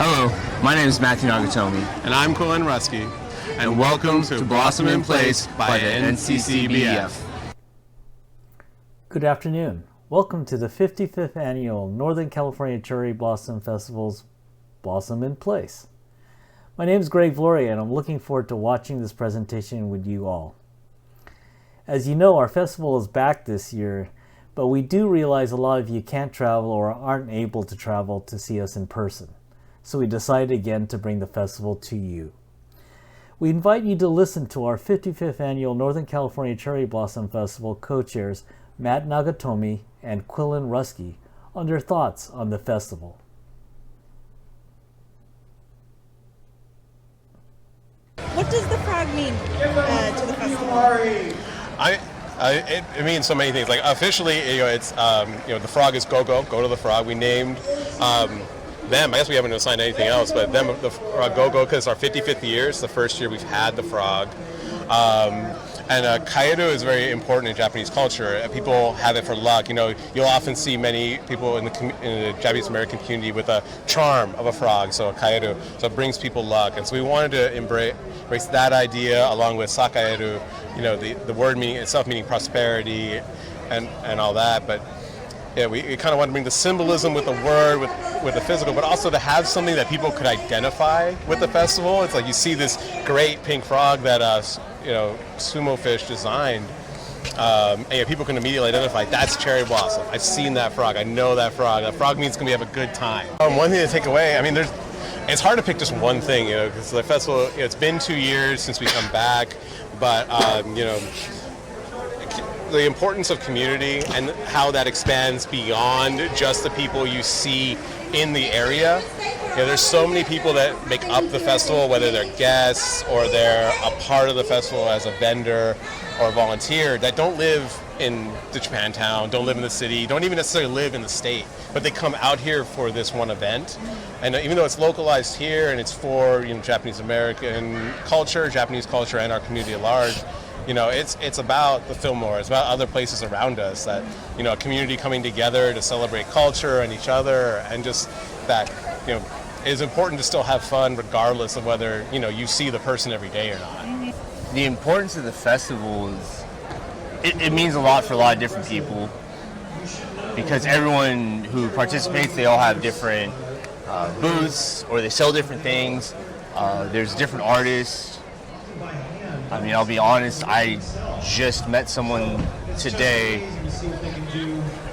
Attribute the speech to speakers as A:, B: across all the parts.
A: Hello, my name is Matthew Nagatomi.
B: And I'm Quillen Rusky. And welcome to Blossom in Place by the NCCBF.
C: Good afternoon. Welcome to the 55th Annual Northern California Cherry Blossom Festival's Blossom in Place. My name is Greg Floria, and I'm looking forward to watching this presentation with you all. As you know, our festival is back this year, but we do realize a lot of you can't travel or aren't able to travel to see us in person. So we decided again to bring the festival to you. We invite you to listen to our 55th Annual Northern California Cherry Blossom Festival co-chairs Matt Nagatomi and Quillen Rusky on their thoughts on the festival.
D: What does the frog mean to the festival?
B: It means so many things. Like officially, it's the frog is go to the frog. We named them. I guess we haven't assigned anything else, but them the frog go because it's our 55th year. It's the first year we've had the frog. And kaeru is very important in Japanese culture. People have it for luck. You'll often see many people in the Japanese American community with a charm of a frog, so a kaeru. So it brings people luck. And so we wanted to embrace that idea along with sakaeru, the word meaning itself meaning prosperity and all that. But yeah, we kind of want to bring the symbolism with the word, with the physical, but also to have something that people could identify with the festival. It's like you see this great pink frog that Sumo Fish designed, and people can immediately identify that's cherry blossom. I've seen that frog. I know that frog. That frog means it's going to have a good time. One thing to take away, it's hard to pick just one thing, because the festival, it's been 2 years since we come back, but the importance of community and how that expands beyond just the people you see in the area. There's so many people that make up the festival, whether they're guests or they're a part of the festival as a vendor or a volunteer, that don't live in the Japantown, don't live in the city, don't even necessarily live in the state, but they come out here for this one event. And even though it's localized here and it's for Japanese American culture, Japanese culture, and our community at large, it's about the Fillmore. It's about other places around us that, a community coming together to celebrate culture and each other, and just that, it's important to still have fun regardless of whether, you see the person every day or not.
A: The importance of the festival is, it means a lot for a lot of different people, because everyone who participates, they all have different booths, or they sell different things. There's different artists. I'll be honest, I just met someone today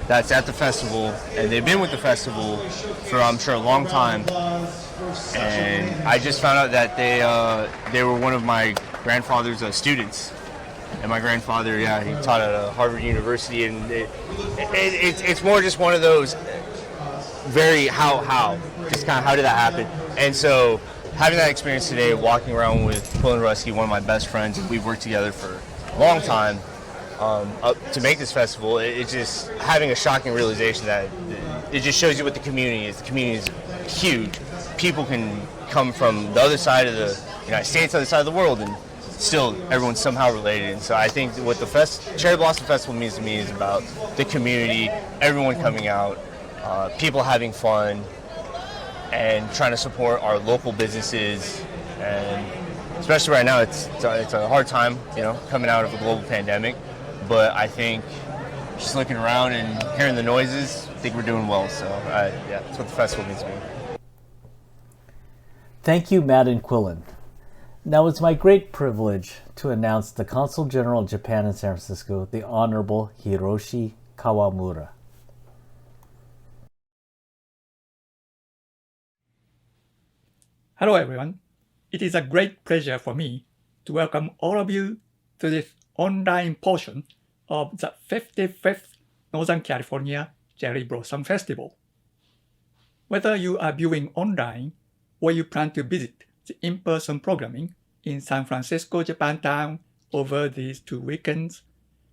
A: that's at the festival, and they've been with the festival for, I'm sure, a long time. And I just found out that they were one of my grandfather's students. And my grandfather, he taught at Harvard University, and it's more just one of those very just kind of how did that happen? And so having that experience today, walking around with Quillen Rusky, one of my best friends, and we've worked together for a long time to make this festival, it's just having a shocking realization that it just shows you what the community is. The community is huge. People can come from the other side of the United States, other side of the world, and still everyone's somehow related. And so I think what the Cherry Blossom Festival means to me is about the community, everyone coming out, people having fun, and trying to support our local businesses. And especially right now, it's a hard time, coming out of a global pandemic. But I think just looking around and hearing the noises, I think we're doing well. So that's what the festival means to me.
C: Thank you, Matt and Quillen. Now it's my great privilege to announce the Consul General of Japan in San Francisco, the Honorable Hiroshi Kawamura.
E: Hello everyone. It is a great pleasure for me to welcome all of you to this online portion of the 55th Northern California Cherry Blossom Festival. Whether you are viewing online or you plan to visit the in-person programming in San Francisco, Japantown over these 2 weekends,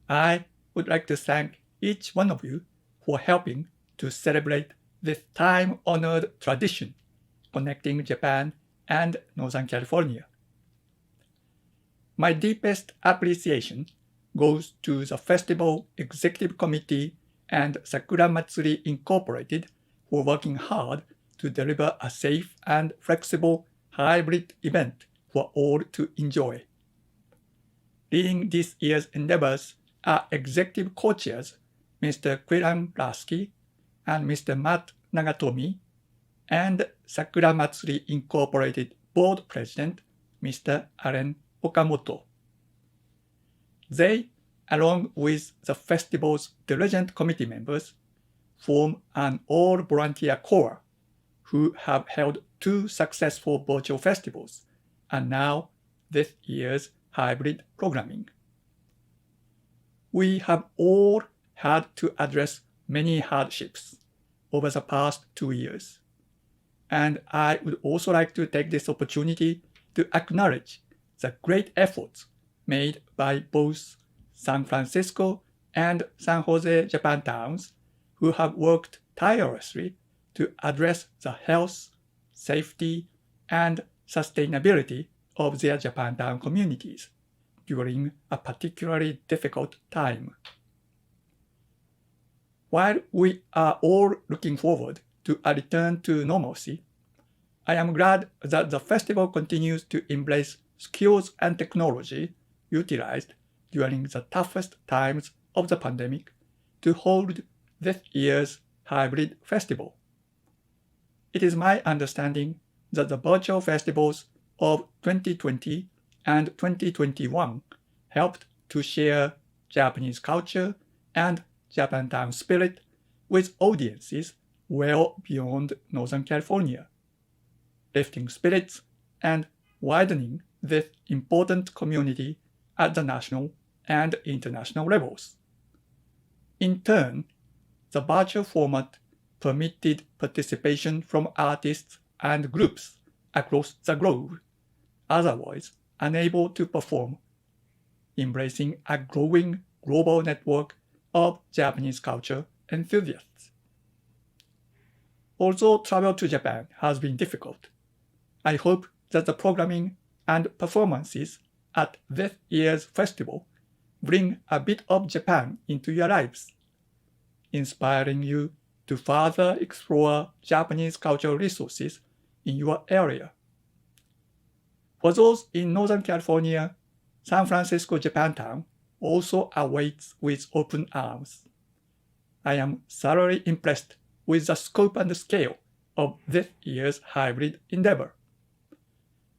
E: I would like to thank each one of you for helping to celebrate this time-honored tradition connecting Japan and Northern California. My deepest appreciation goes to the Festival Executive Committee and Sakura Matsuri Incorporated for working hard to deliver a safe and flexible hybrid event for all to enjoy. Leading this year's endeavors are executive co-chairs Mr. Kieran Lasky and Mr. Matt Nagatomi, and Sakura Matsuri Incorporated Board President Mr. Aren Okamoto. They, along with the festival's diligent committee members, form an all-volunteer core who have held 2 successful virtual festivals and now this year's hybrid programming. We have all had to address many hardships over the past 2 years, and I would also like to take this opportunity to acknowledge the great efforts made by both San Francisco and San Jose Japantowns, who have worked tirelessly to address the health, safety, and sustainability of their Japantown communities during a particularly difficult time. While we are all looking forward to a return to normalcy, I am glad that the festival continues to embrace skills and technology utilized during the toughest times of the pandemic to hold this year's hybrid festival. It is my understanding that the virtual festivals of 2020 and 2021 helped to share Japanese culture and Japantown spirit with audiences well beyond Northern California, lifting spirits and widening this important community at the national and international levels. In turn, the virtual format permitted participation from artists and groups across the globe, otherwise unable to perform, embracing a growing global network of Japanese culture enthusiasts. Although travel to Japan has been difficult, I hope that the programming and performances at this year's festival bring a bit of Japan into your lives, inspiring you to further explore Japanese cultural resources in your area. For those in Northern California, San Francisco Japantown also awaits with open arms. I am thoroughly impressed with the scope and scale of this year's hybrid endeavor,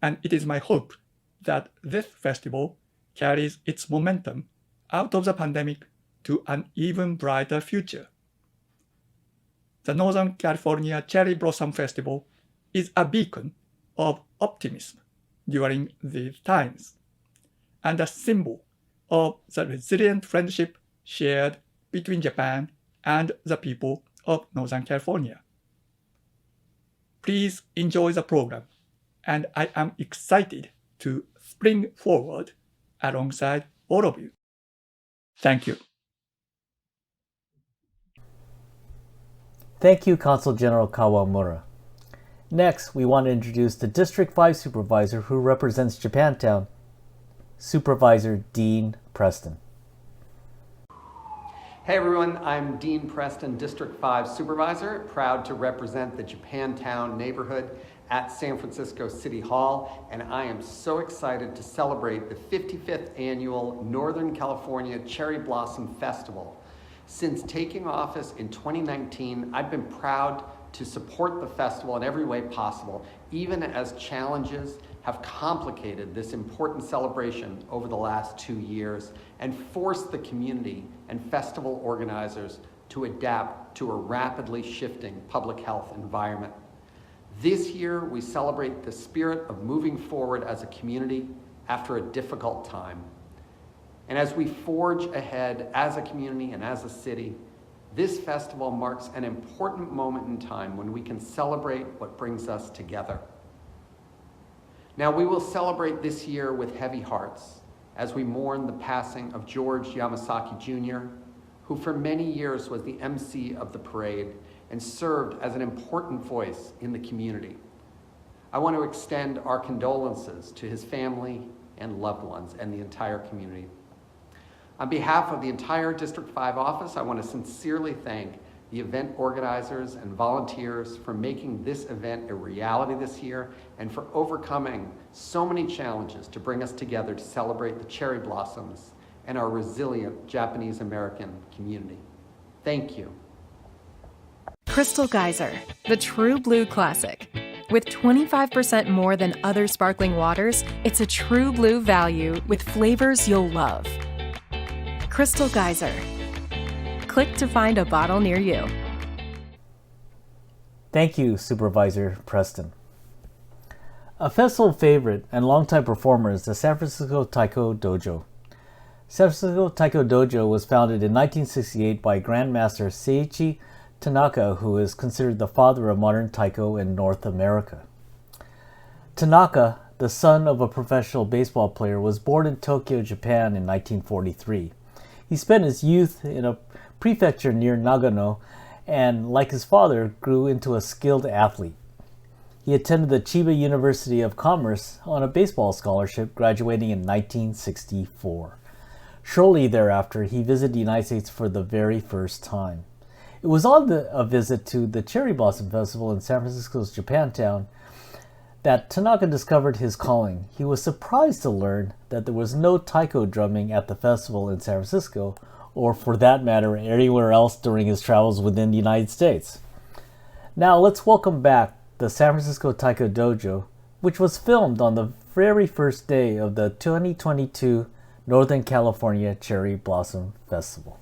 E: and it is my hope that this festival carries its momentum out of the pandemic to an even brighter future. The Northern California Cherry Blossom Festival is a beacon of optimism during these times, and a symbol of the resilient friendship shared between Japan and the people of Northern California. Please enjoy the program, and I am excited to spring forward alongside all of you. Thank you.
C: Thank you, Consul General Kawamura. Next, we want to introduce the District 5 Supervisor who represents Japantown, Supervisor Dean Preston.
F: Hey everyone, I'm Dean Preston, District 5 Supervisor, proud to represent the Japantown neighborhood at San Francisco City Hall, and I am so excited to celebrate the 55th annual Northern California Cherry Blossom Festival. Since taking office in 2019, I've been proud to support the festival in every way possible, even as challenges have complicated this important celebration over the last 2 years and forced the community and festival organizers to adapt to a rapidly shifting public health environment. This year, we celebrate the spirit of moving forward as a community after a difficult time. And as we forge ahead as a community and as a city, this festival marks an important moment in time when we can celebrate what brings us together. Now, we will celebrate this year with heavy hearts as we mourn the passing of George Yamasaki Jr., who for many years was the MC of the parade and served as an important voice in the community. I want to extend our condolences to his family and loved ones and the entire community. On behalf of the entire District 5 office, I want to sincerely thank the event organizers and volunteers for making this event a reality this year, and for overcoming so many challenges to bring us together to celebrate the cherry blossoms and our resilient Japanese American community. Thank you.
G: Crystal Geyser, the true blue classic. With 25% more than other sparkling waters, it's a true blue value with flavors you'll love. Crystal Geyser. Click to find a bottle near you.
C: Thank you, Supervisor Preston. A festival favorite and longtime performer is the San Francisco Taiko Dojo. San Francisco Taiko Dojo was founded in 1968 by Grandmaster Seiichi Tanaka, who is considered the father of modern taiko in North America. Tanaka, the son of a professional baseball player, was born in Tokyo, Japan in 1943. He spent his youth in a prefecture near Nagano and, like his father, grew into a skilled athlete. He attended the Chiba University of Commerce on a baseball scholarship, graduating in 1964. Shortly thereafter, he visited the United States for the very first time. It was on a visit to the Cherry Blossom Festival in San Francisco's Japantown that Tanaka discovered his calling. He was surprised to learn that there was no taiko drumming at the festival in San Francisco, or for that matter, anywhere else during his travels within the United States. Now let's welcome back the San Francisco Taiko Dojo, which was filmed on the very first day of the 2022 Northern California Cherry Blossom Festival.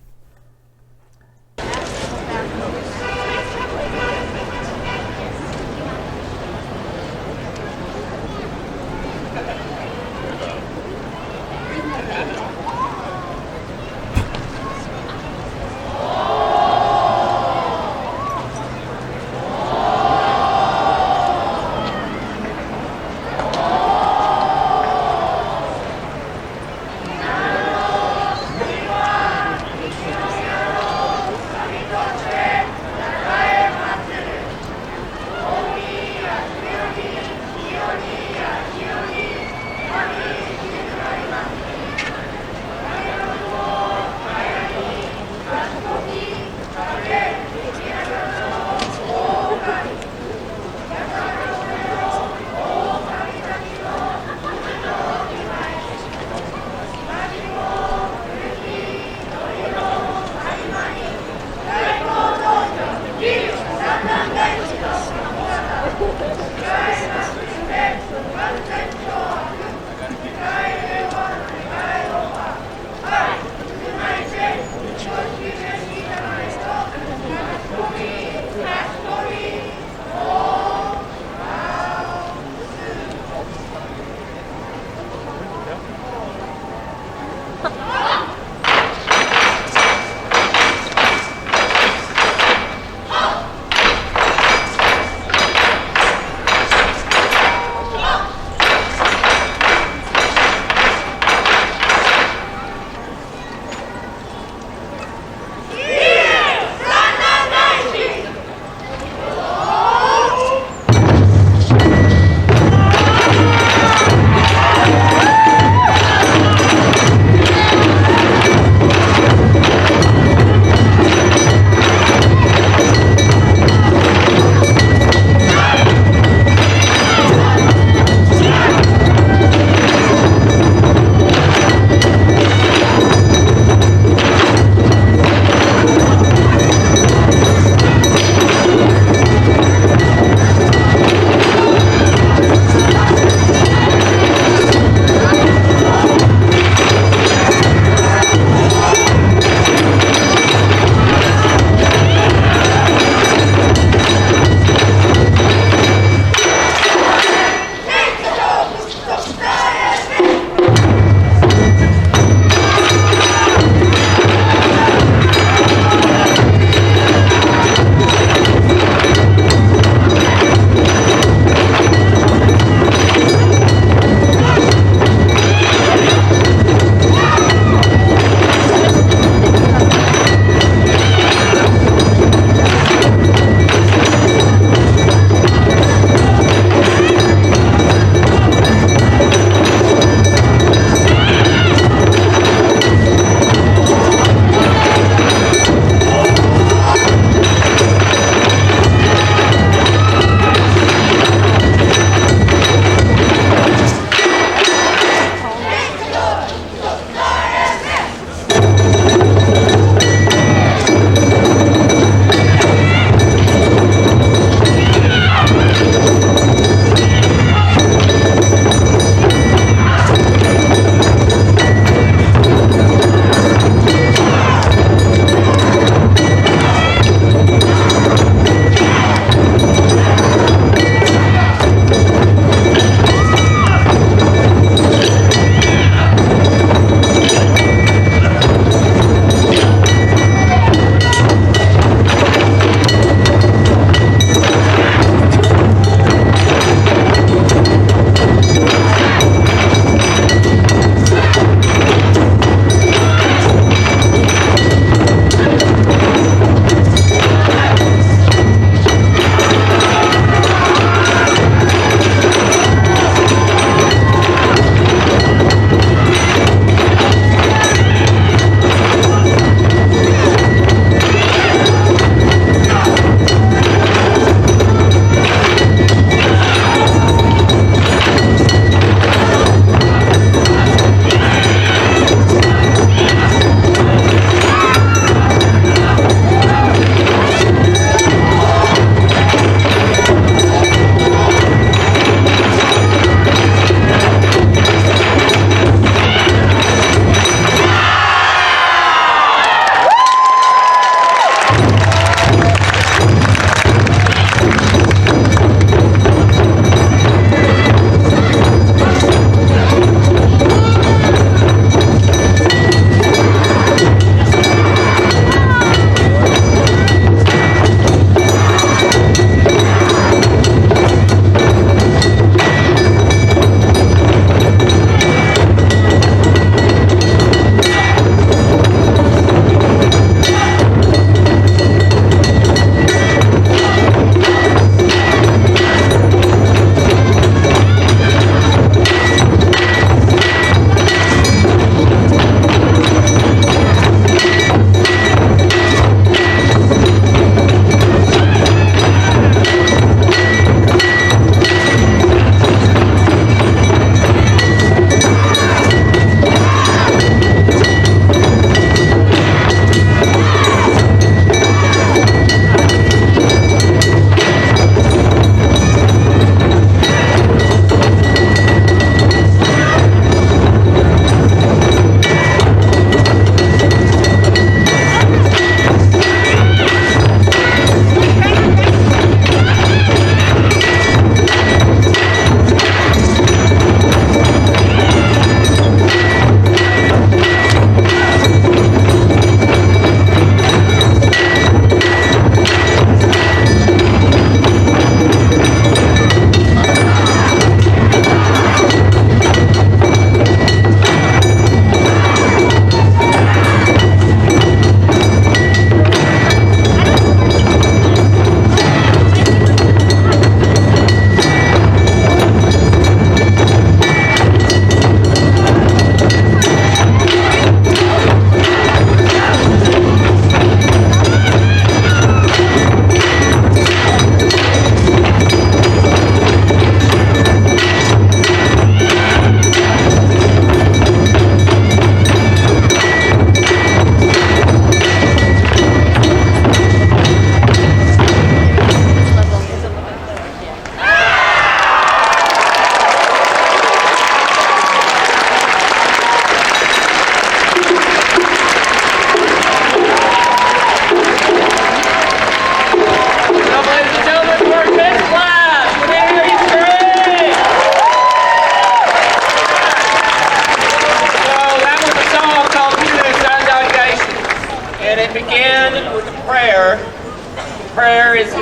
H: prayer is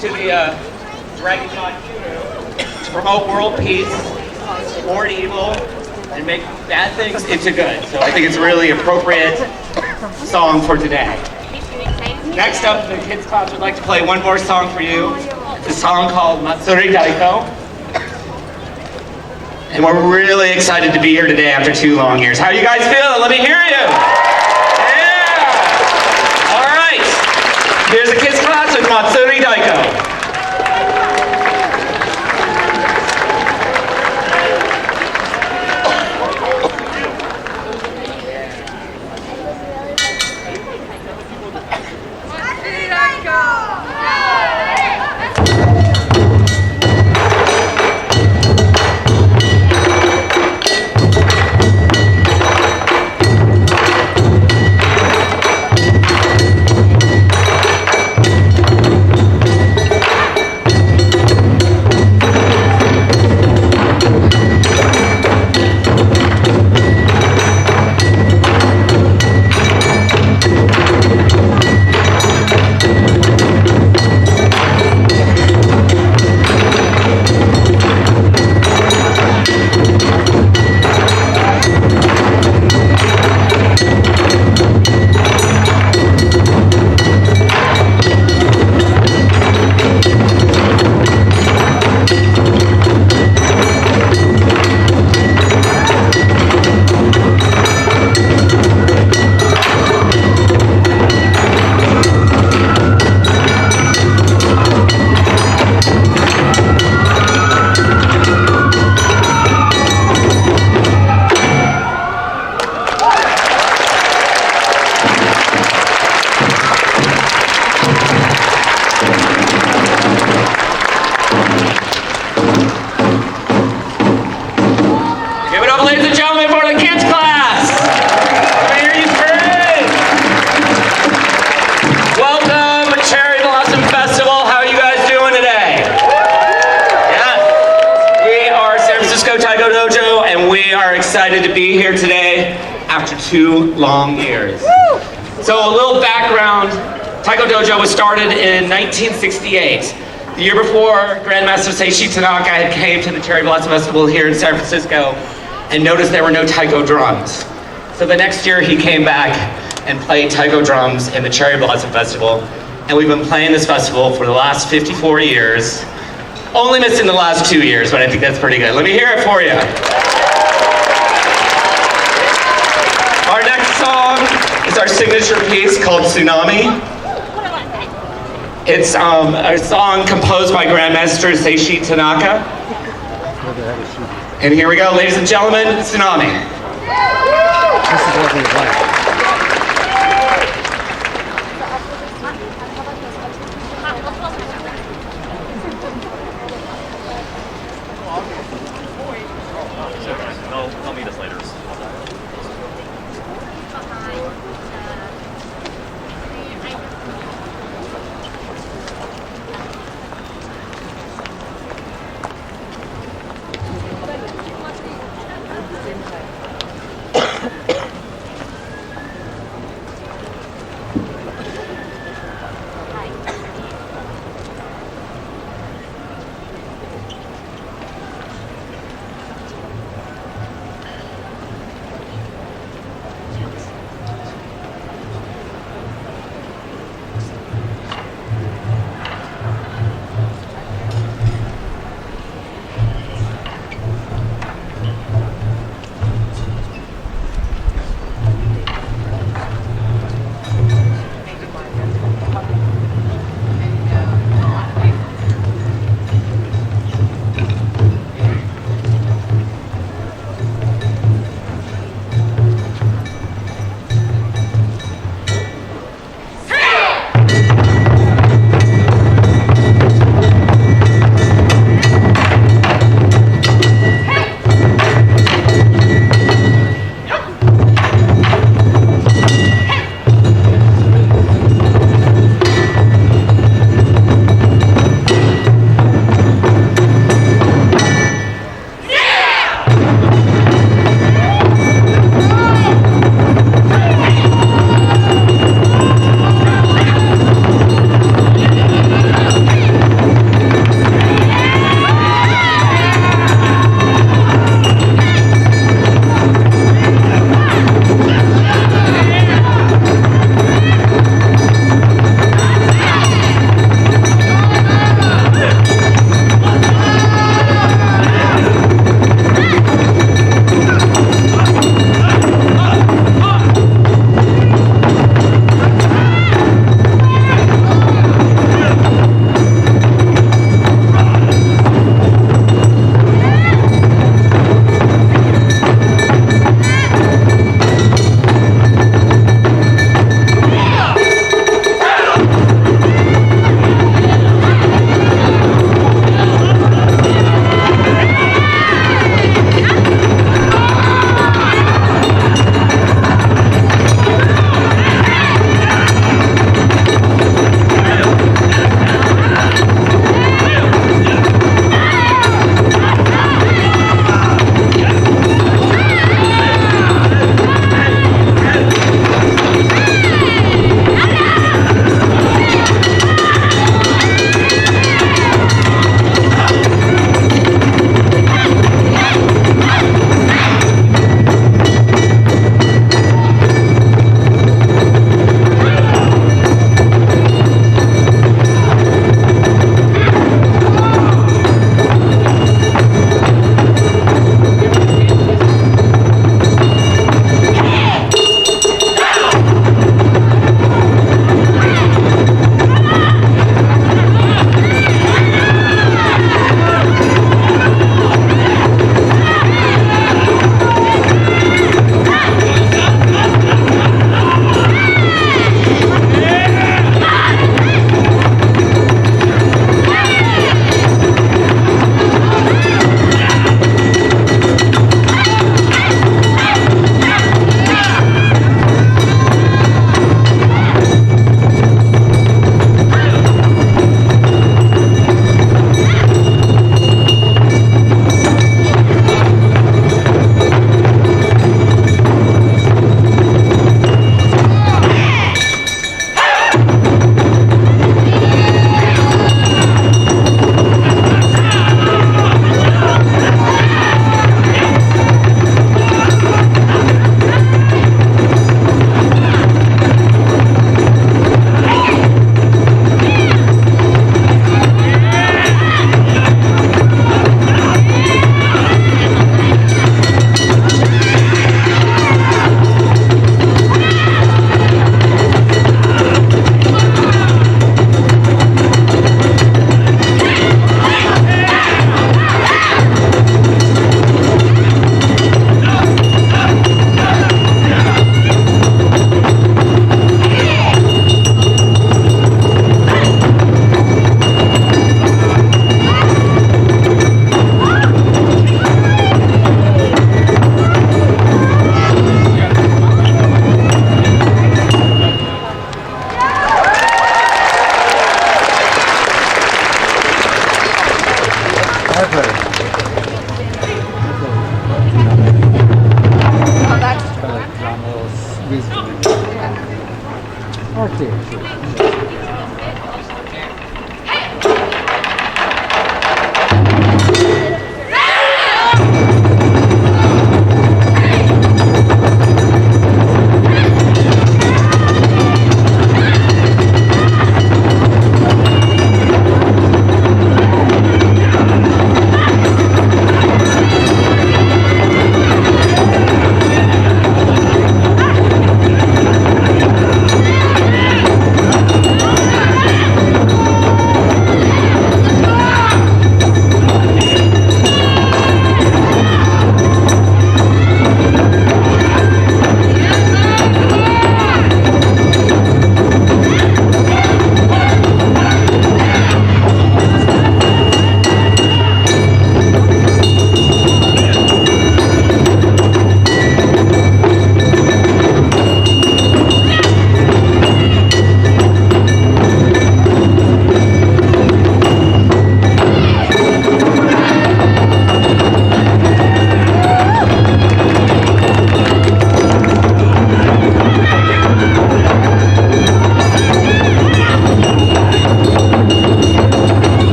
H: to the Dragon God to promote world peace, thwart evil, and make bad things into good. So I think it's a really appropriate song for today. Next up, the kids class would like to play one more song for you. It's a song called Matsuri Daiko. And we're really excited to be here today after 2 long years. How are you guys feeling? Let me hear you. Yeah. All right. Here's the kids class with Matsuri Daiko. Taiko Dojo, and we are excited to be here today after 2 long years. So a little background, Taiko Dojo was started in 1968. The year before, Grandmaster Seishi Tanaka had came to the Cherry Blossom Festival here in San Francisco and noticed there were no taiko drums. So the next year he came back and played taiko drums in the Cherry Blossom Festival, and we've been playing this festival for the last 54 years. Only missing the last 2 years, but I think that's pretty good. Let me hear it for you. Our next song is our signature piece called Tsunami. It's a song composed by Grandmaster Seishi Tanaka. And here we go, ladies and gentlemen, Tsunami.
I: This is what we like.
J: They'll meet us later.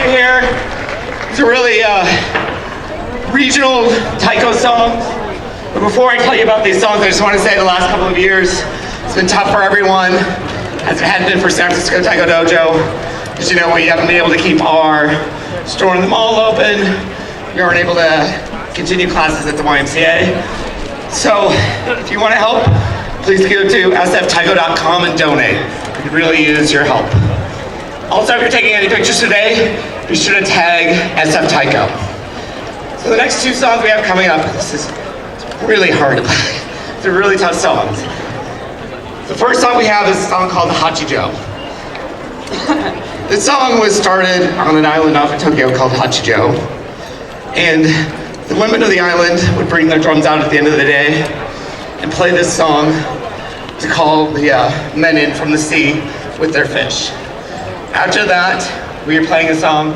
H: you here. These are really regional taiko songs. But before I tell you about these songs, I just want to say the last couple of years, it's been tough for everyone, as it had been for San Francisco Taiko Dojo. Because you know, we haven't been able to keep our store in the mall open. We weren't able to continue classes at the YMCA. So if you want to help, please go to sftaiko.com and donate. We could really use your help. Also, if you're taking any pictures today, be sure to tag SF Taiko. So the next two songs we have coming up, this is really hard to play. They're really tough songs. The first song we have is a song called Hachijo. This song was started on an island off of Tokyo called Hachijo. And the women of the island would bring their drums out at the end of the day and play this song to call the men in from the sea with their fish. After that, we are playing a song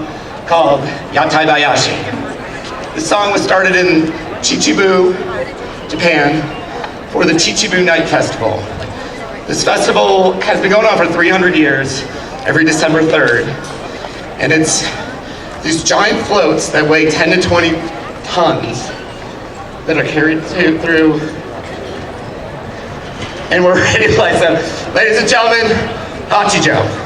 H: called Yatai Bayashi. This song was started in Chichibu, Japan, for the Chichibu Night Festival. This festival has been going on for 300 years, every December 3rd. And it's these giant floats that weigh 10 to 20 tons that are carried through. And we're ready to play. So, ladies and gentlemen, Hachijo.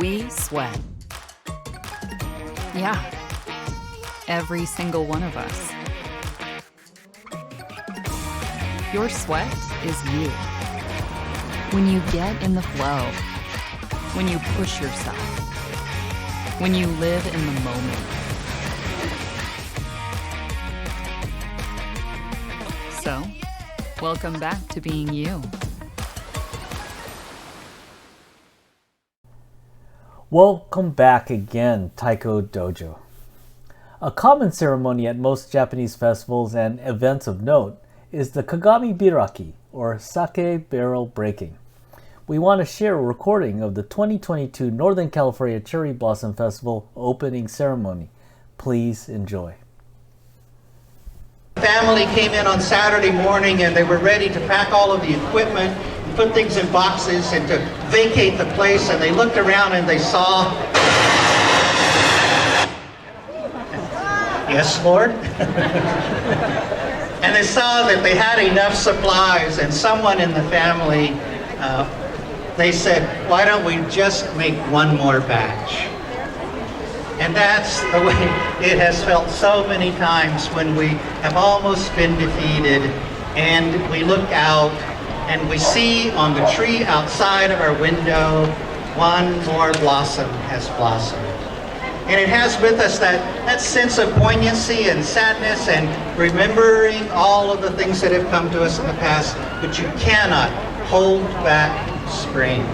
G: We sweat. Yeah,
J: every single one of us. Your sweat is you. When you get in the flow, when you push yourself, when you live in the moment. So, welcome back to being you.
C: Welcome back again, Taiko Dojo. A common ceremony at most Japanese festivals and events of note is the Kagami Biraki, or sake barrel breaking. We want to share a recording of the 2022 Northern California Cherry Blossom Festival opening ceremony. Please enjoy.
K: Family came in on Saturday morning and they were ready to pack all of the equipment and put things in boxes and to vacate the place, and they looked around and they saw... Yes, Lord? And they saw that they had enough supplies, and someone in the family, they said, why don't we just make one more batch? And that's the way it has felt so many times when we have almost been defeated and we look out and we see on the tree outside of our window, one more blossom has blossomed. And it has with us that sense of poignancy and sadness and remembering all of the things that have come to us in the past, but you cannot hold back spring.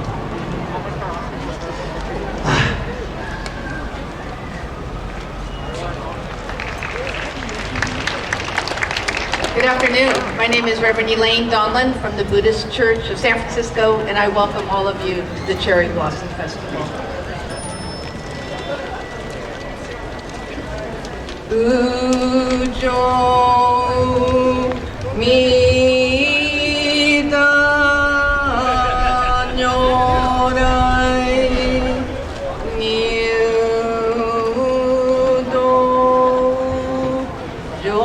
L: Good afternoon. My name is Reverend Elaine Donlan from the Buddhist Church of San Francisco, and I welcome all of you to the Cherry Blossom Festival. Ujo mida nyorai nyudo jo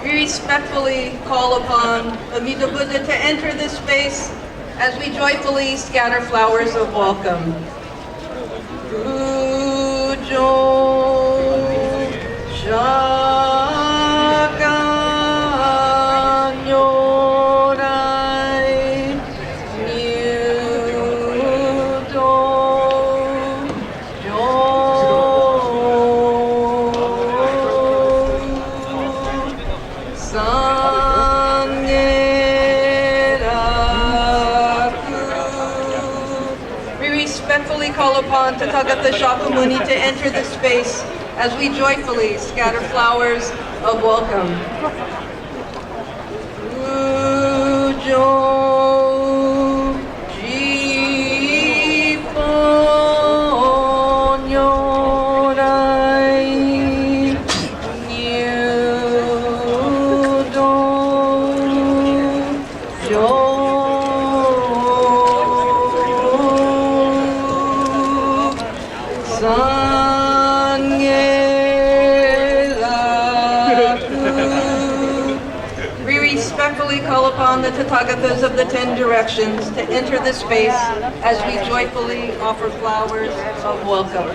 L: respectfully call upon Amida Buddha to enter this space as we joyfully scatter flowers of welcome. Ujo shaka nyorai nyudo jo call upon Tathagata Shakyamuni to enter this space as we joyfully scatter flowers of welcome. Ujo jipo nyorai nyudo jo We respectfully call upon the Tathagatas of the 10 directions to enter the space as we joyfully offer flowers of welcome.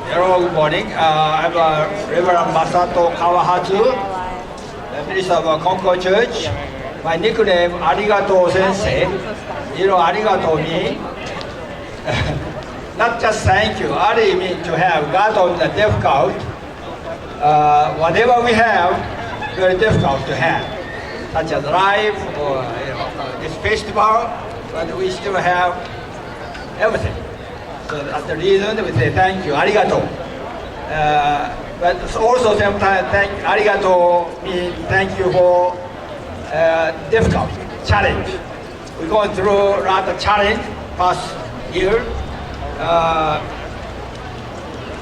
M: Hello, good morning. I'm Reverend Masato Kawahatsu, the minister of Concord Church. My nickname, Arigato Sensei. You know, Arigato means not just thank you. Ari means to have God on the difficult. Whatever we have, very difficult to have, such as life or this festival, but we still have everything. So that's the reason we say thank you, arigato. But also sometimes arigato means thank you for difficult challenge. We're going through a lot of challenge past year.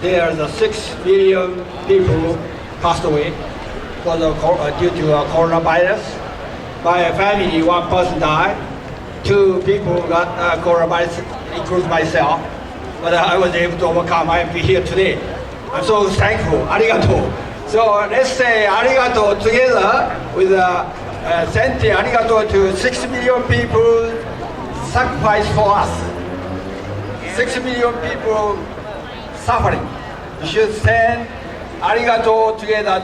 M: There are 6 million people passed away because of, due to coronavirus. By a family, 1 person died. two people got coronavirus, including myself, but I was able to overcome. I am here today. I'm so thankful. Arigato. So let's say arigato together with senti arigato to 6 million people sacrifice for us. 6 million people suffering. You should send arigato together.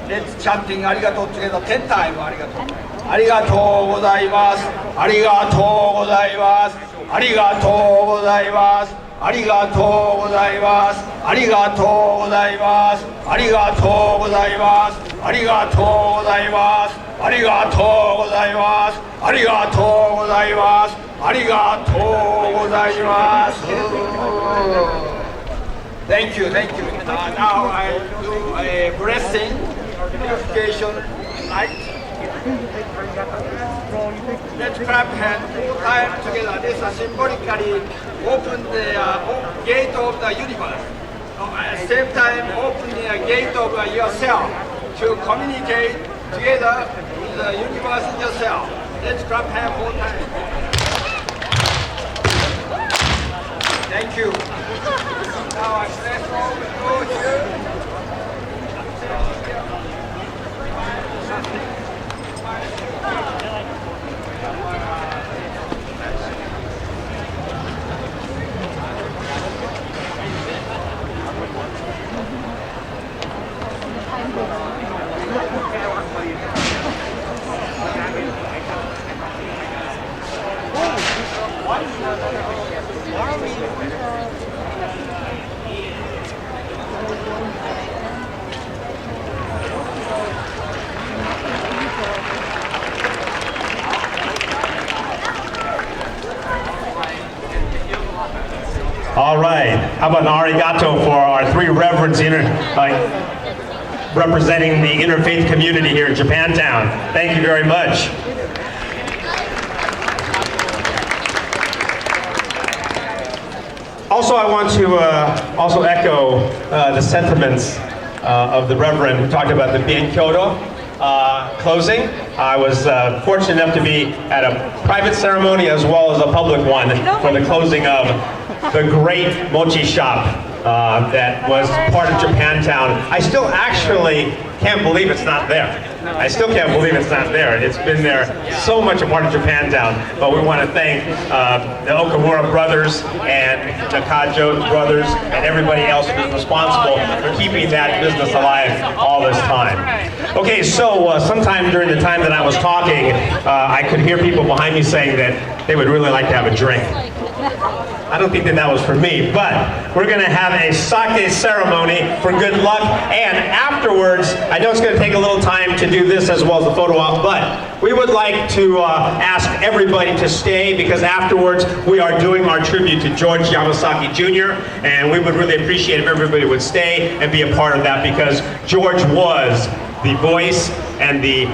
M: Let's chanting arigato together 10 times. Arigato. Arigato gozaimasu. Arigato gozaimasu. Arigato gozaimasu. Arigato gozaimasu. Arigato gozaimasu. Arigato gozaimasu. Arigato gozaimasu. Arigato gozaimasu. Arigato gozaimasu. Arigato gozaimasu. Thank you, thank you. Now I do a blessing, purification, light. Let's clap hands all time together. This is symbolically open the gate of the universe. At the same time, open the gate of yourself to communicate together with the universe and yourself. Let's clap hands all time. Thank you. Now I bless all the Lord here.
N: All right, how about an arigato for our three reverends representing the interfaith community here in Japantown. Thank you very much. Also, I want to also echo the sentiments of the Reverend who talked about the Bienkyoro closing. I was fortunate enough to be at a private ceremony as well as a public one for the closing of the great mochi shop that was part of Japantown. I still actually can't believe it's not there. I still can't believe it's not there. It's been there so much a part of Japantown. But we want to thank the Okamura brothers and the Kajo brothers and everybody else who is responsible for keeping that business alive all this time. Okay, so sometime during the time that I was talking, I could hear people behind me saying that they would really like to have a drink. I don't think that was for me, but we're going to have a sake ceremony for good luck, and afterwards, I know it's going to take a little time to do this as well as the photo op, but we would like to ask everybody to stay because afterwards we are doing our tribute to George Yamasaki Jr., and we would really appreciate if everybody would stay and be a part of that because George was the voice and the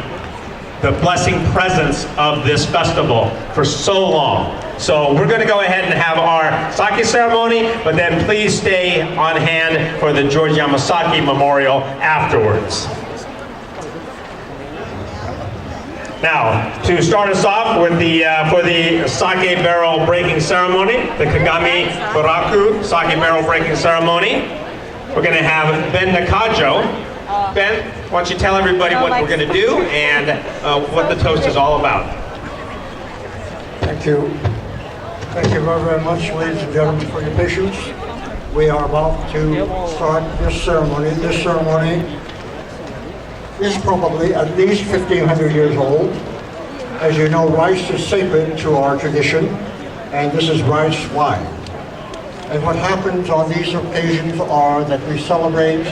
N: blessing presence of this festival for so long. So we're going to go ahead and have our sake ceremony, but then please stay on hand for the George Yamasaki Memorial afterwards. Now, to start us off with for the sake barrel breaking ceremony, the Kagami Furaku sake barrel breaking ceremony, we're going to have Ben Nakajo. Ben, why don't you tell everybody what we're going to do and what the toast is all about.
O: Thank you. Thank you very, very much, ladies and gentlemen, for your patience. We are about to start this ceremony. This ceremony is probably at least 1,500 years old. As you know, rice is sacred to our tradition, and this is rice wine. And what happens on these occasions are that we celebrate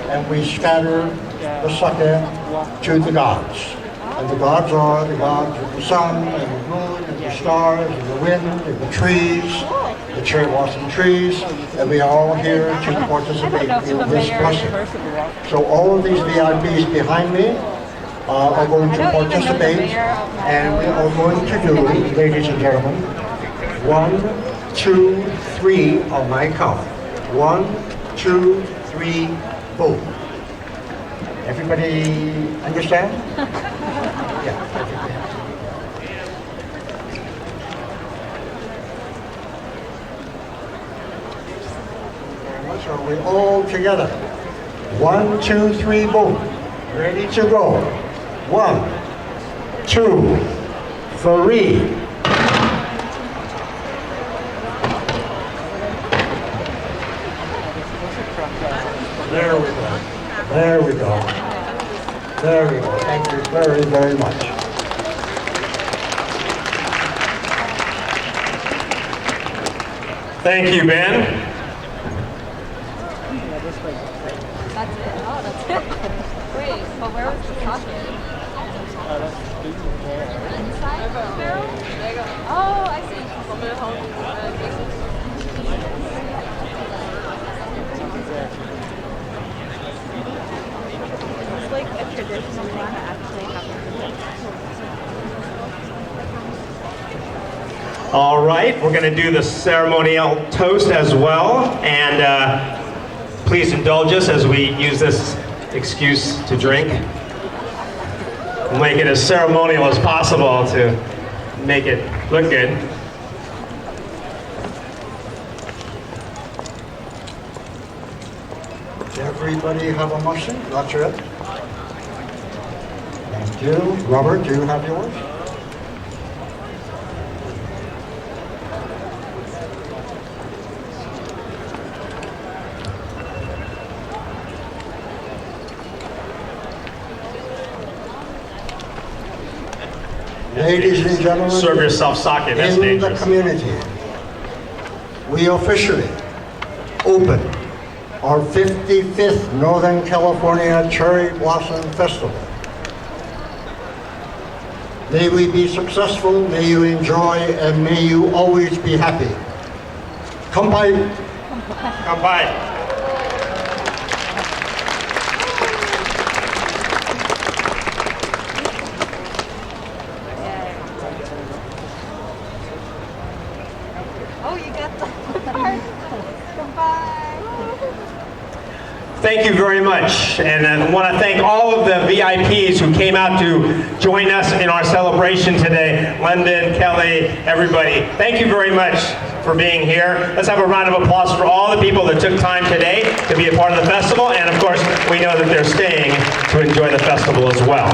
O: and we scatter the sake to the gods. And the gods are the gods of the sun and the moon and the stars and the wind and the trees, the cherry blossom trees, and we are all here to participate in this blessing. So all of these VIPs behind me are going to participate, and we are going to do, ladies and gentlemen, 1, 2, 3 on my count. 1, 2, 3, boom. Everybody understand? Yeah. So we all together. 1, 2, 3, boom. Ready to go. 1, 2, 3. There we go. There we go. There we go. Thank you very, very much.
N: Thank you, Ben.
P: That's it? Oh, that's it. Wait, but where was the sausage? Inside the barrel? There you go. Oh, I see.
D: It's like a traditional thing that actually happens.
N: All right, we're going to do the ceremonial toast as well, and please indulge us as we use this excuse to drink. We'll make it as ceremonial as possible to make it look good.
O: Everybody have a motion? That's it. Thank you. Robert, do you have yours? Ladies and gentlemen,
N: serve yourself sake, that's
O: in
N: dangerous.
O: the community, we officially open our 55th Northern California Cherry Blossom Festival. May we be successful, may you enjoy, and may you always be happy. Kanpai!
N: Kanpai! Thank you very much, and I want to thank all of the VIPs who came out to join us in our celebration today. London, Kelly, everybody, thank you very much for being here. Let's have a round of applause for all the people that took time today to be a part of the festival, and of course, we know that they're staying to enjoy the festival as well.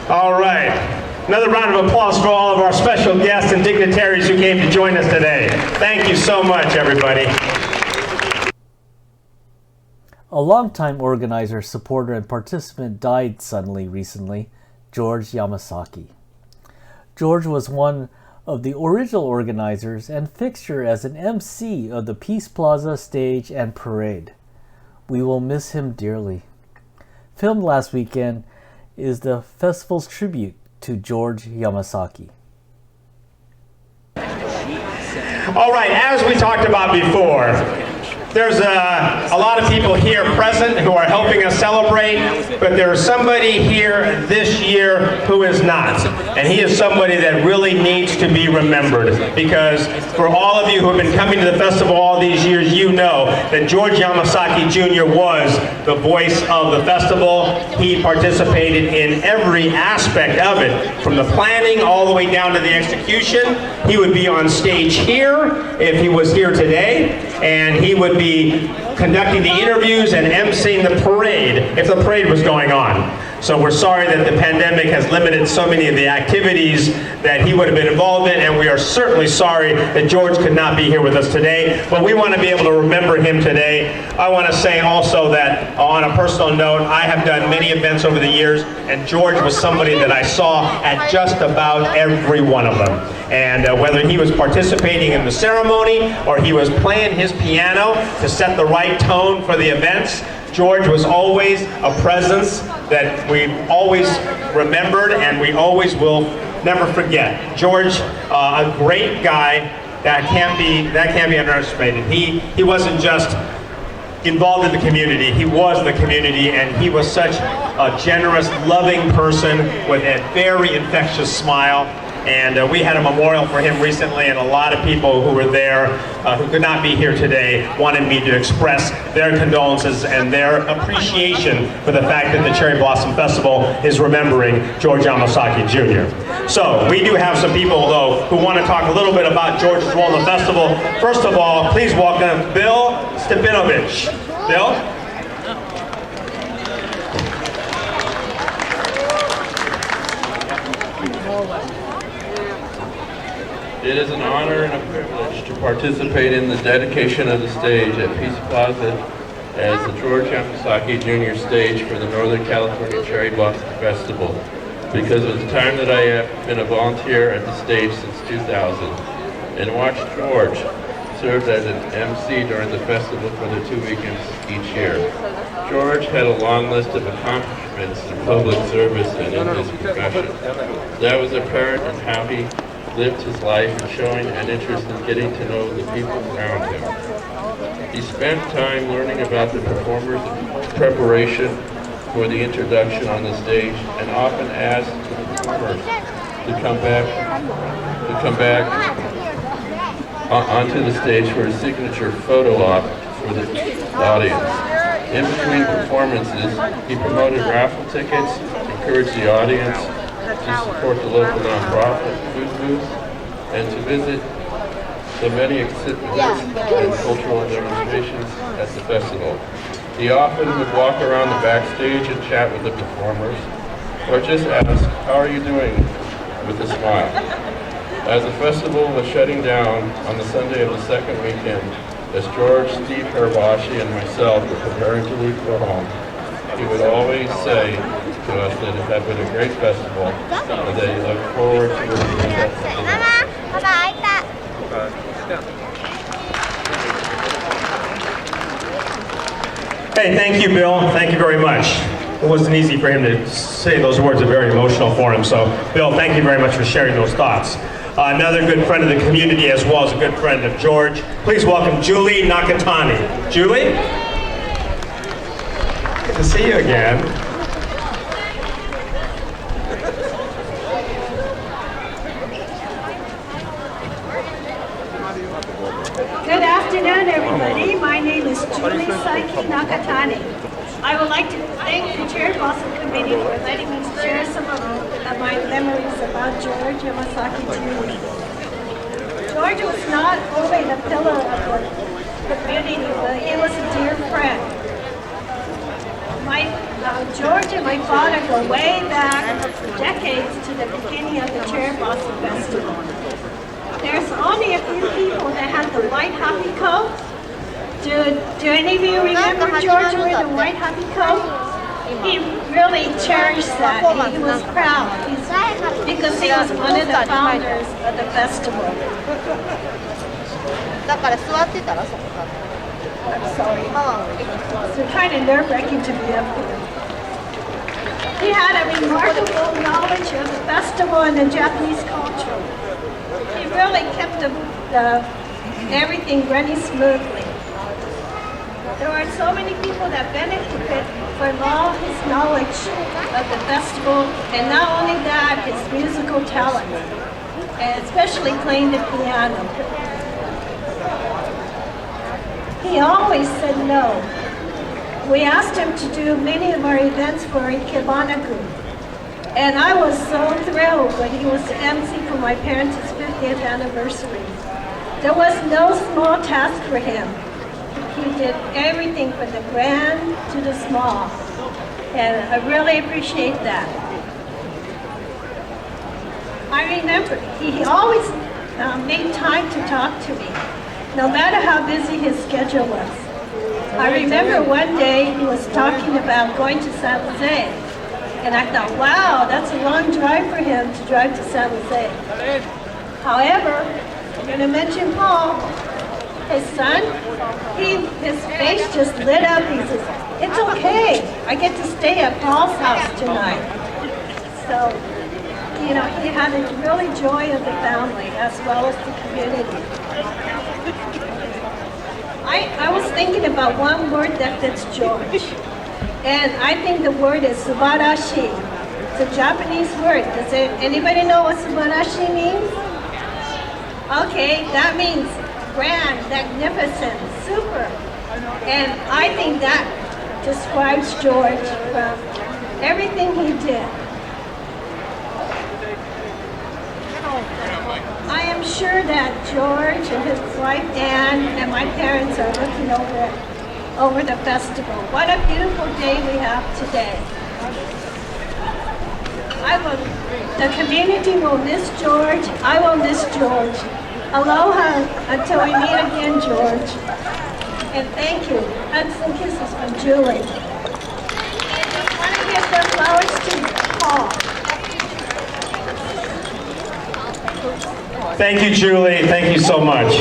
N: All right. Another round of applause for all of our special guests and dignitaries who came to join us today. Thank you so much, everybody.
C: A longtime organizer, supporter, and participant died suddenly recently, George Yamasaki. George was one of the original organizers and fixture as an MC of the Peace Plaza stage and parade. We will miss him dearly. Filmed last weekend is the festival's tribute to George Yamasaki.
N: All right, as we talked about before, there's a lot of people here present who are helping us celebrate, but there's somebody here this year who is not. And he is somebody that really needs to be remembered, because for all of you who have been coming to the festival all these years, you know that George Yamasaki Jr. was the voice of the festival. He participated in every aspect of it, from the planning all the way down to the execution. He would be on stage here if he was here today, and he would be conducting the interviews and emceeing the parade if the parade was going on. So we're sorry that the pandemic has limited so many of the activities that he would have been involved in, and we are certainly sorry that George could not be here with us today, but we want to be able to remember him today. I want to say also that on a personal note, I have done many events over the years, and George was somebody that I saw at just about every one of them. And whether he was participating in the ceremony or he was playing his piano to set the right tone for the events, George was always a presence that we always remembered and we always will never forget. George, a great guy that can't be underestimated. He wasn't just involved in the community, he was the community, and he was such a generous, loving person with a very infectious smile. And we had a memorial for him recently, and a lot of people who were there, who could not be here today, wanted me to express their condolences and their appreciation for the fact that the Cherry Blossom Festival is remembering George Yamasaki Jr. So we do have some people, though, who want to talk a little bit about George's role in the festival. First of all, please welcome Bill Stepinovich. Bill?
Q: It is an honor and a privilege to participate in the dedication of the stage at Peace Plaza as the George Yamasaki Jr. stage for the Northern California Cherry Blossom Festival, because of the time that I have been a volunteer at the stage since 2000 and watched George serve as an MC during the festival for the 2 weekends each year. George had a long list of accomplishments in public service and in his profession. That was apparent in how he lived his life and showing an interest in getting to know the people around him. He spent time learning about the performers in preparation for the introduction on the stage, and often asked the performers to come back onto the stage for a signature photo op for the audience. In between performances, he promoted raffle tickets, encouraged the audience to support the local nonprofit food booths, and to visit the many exhibits and cultural demonstrations at the festival. He often would walk around the backstage and chat with the performers, or just ask, "How are you doing?" with a smile. As the festival was shutting down on the Sunday of the second weekend, as George, Steve Herbashi, and myself were preparing to leave for home, he would always say to us that it had been a great festival and that he looked forward to repeating that
N: Hey, thank you, Bill. Thank you very much. It wasn't easy for him to say those words. Are very emotional for him. So, Bill, thank you very much for sharing those thoughts. Another good friend of the community, as well as a good friend of George. Please welcome Julie Nakatani. Julie? Good to see you again.
R: Good afternoon, everybody. My name is Julie Saiki Nakatani. I would like to thank the Cherry Blossom Committee for letting me share some of my memories about George Yamasaki Jr. George was not only the pillar of the community, but he was a dear friend. George and my father go way back decades to the beginning of the Cherry Blossom Festival. There's only a few people that had the white happy coat. Do any of you remember George with the white happy coat? He really cherished that. He was proud because he was one of the founders of the festival. I'm sorry. It's kind of nerve-wracking to be up here. He had a remarkable knowledge of the festival and the Japanese culture. He really kept everything running smoothly. There are so many people that benefited from all his knowledge of the festival, and not only that, his musical talent, and especially playing the piano. He always said no. We asked him to do many of our events for Ikebana-gu, and I was so thrilled when he was the MC for my parents' 50th anniversary. There was no small task for him. He did everything from the grand to the small. And I really appreciate that. I remember he always made time to talk to me, no matter how busy his schedule was. I remember one day he was talking about going to San Jose, and I thought, wow, that's a long drive for him to drive to San Jose. However, I'm going to mention Paul, his son. His face just lit up. He says, it's okay, I get to stay at Paul's house tonight. So, you know, he had a really joy of the family as well as the community. I was thinking about one word that fits George, and I think the word is subarashi. It's a Japanese word. Does anybody know what subarashi means? Okay, that means grand, magnificent, super. And I think that describes George from everything he did. I am sure that George and his wife Anne and my parents are looking over the festival. What a beautiful day we have today. The community will miss George. I will miss George. Aloha until we meet again, George. And thank you. Hugs and kisses from Julie. I want to give the flowers to Paul.
N: Thank you, Julie. Thank you so much.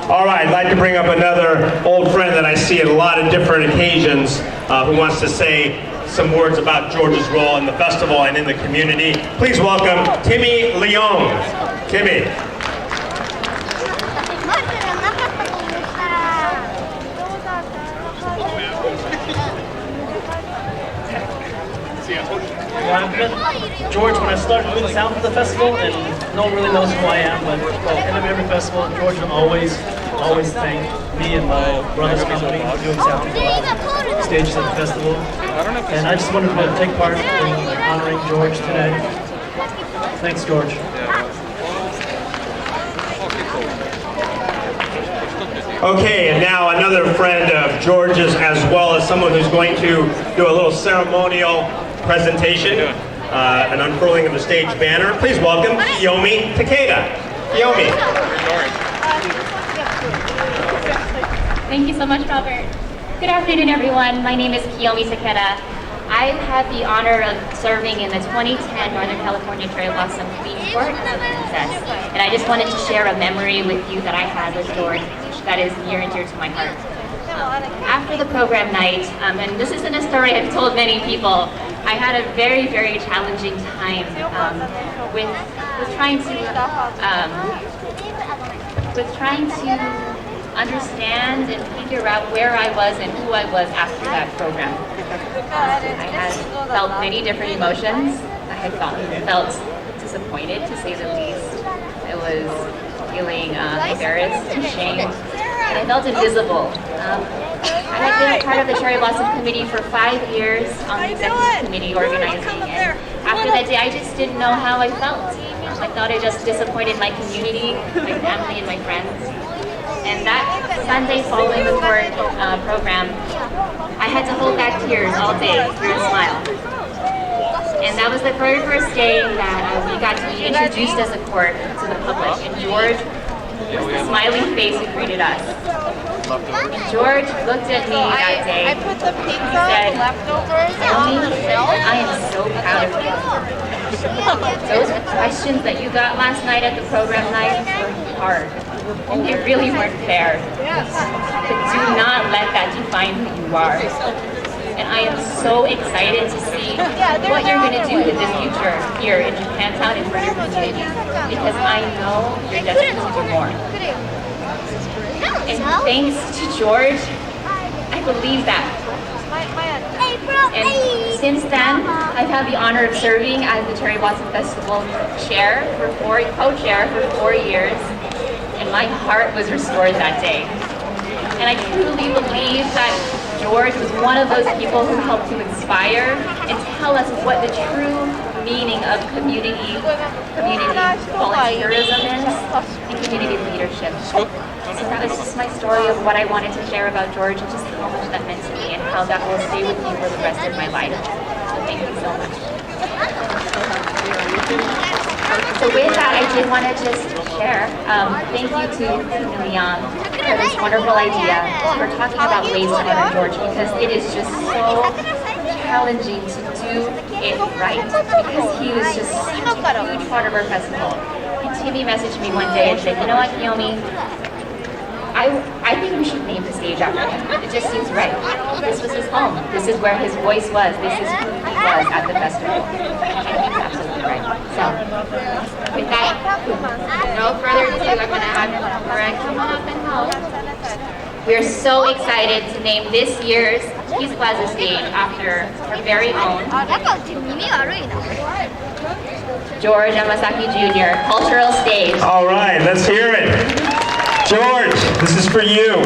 N: All right, I'd like to bring up another old friend that I see at a lot of different occasions who wants to say some words about George's role in the festival and in the community. Please welcome Timmy Leung. Timmy.
I: I've met George when I started doing sound for the festival, and no one really knows who I am, but end of every festival, George will always thank me and my brother's company for doing sound for the stages at the festival. And I just wanted to take part in honoring George today. Thanks, George.
N: Okay, and now another friend of George's, as well as someone who's going to do a little ceremonial presentation, an unfurling of the stage banner. Please welcome Kiyomi Takeda. Kiyomi.
S: Thank you so much, Robert. Good afternoon, everyone. My name is Kiyomi Takeda. I've had the honor of serving in the 2010 Northern California Cherry Blossom Queen Court as a princess. And I just wanted to share a memory with you that I had with George that is near and dear to my heart. After the program night, and this isn't a story I've told many people, I had a very, very challenging time with trying to understand and figure out where I was and who I was after that program. I had felt many different emotions. I had felt disappointed, to say the least. I was feeling embarrassed, ashamed, and I felt invisible. I had been a part of the Cherry Blossom Committee for 5 years on the executive committee organizing, and after that day I just didn't know how I felt. I thought I just disappointed my community, my family, and my friends. And that Sunday following the court program, I had to hold back tears all day through a smile. And that was the very first day that we got to be introduced as a court to the public. And George was the smiling face who greeted us. And George looked at me that day. He said, I am so proud of you. Those questions that you got last night at the program night were hard. And they really weren't fair. But do not let that define who you are. And I am so excited to see what you're going to do with the future here in Japantown and for your community, because I know you're destined to do more. And thanks to George, I believe that. And since then, I've had the honor of serving as the Cherry Blossom Festival co-chair for 4 years, and my heart was restored that day. And I truly believe that George was one of those people who helped to inspire and tell us what the true meaning of community volunteerism is and community leadership. So that was just my story of what I wanted to share about George and just how much that meant to me and how that will stay with me for the rest of my life. So thank you so much. So with that, I did want to just share, thank you to Leon for this wonderful idea. We're talking about ways to honor George because it is just so challenging to do it right because he was just such a huge part of our festival. And Timmy messaged me one day and said, you know what, Kiyomi, I think we should name the stage after him. It just seems right. This was his home. This is where his voice was. This is who he was at the festival. And he's absolutely right. So, with that, no further ado, I'm going to have Greg come up and help. We're so excited to name this year's Peace Plaza stage after our very own George Yamasaki Jr. Cultural Stage.
N: All right, let's hear it. George, this is for you.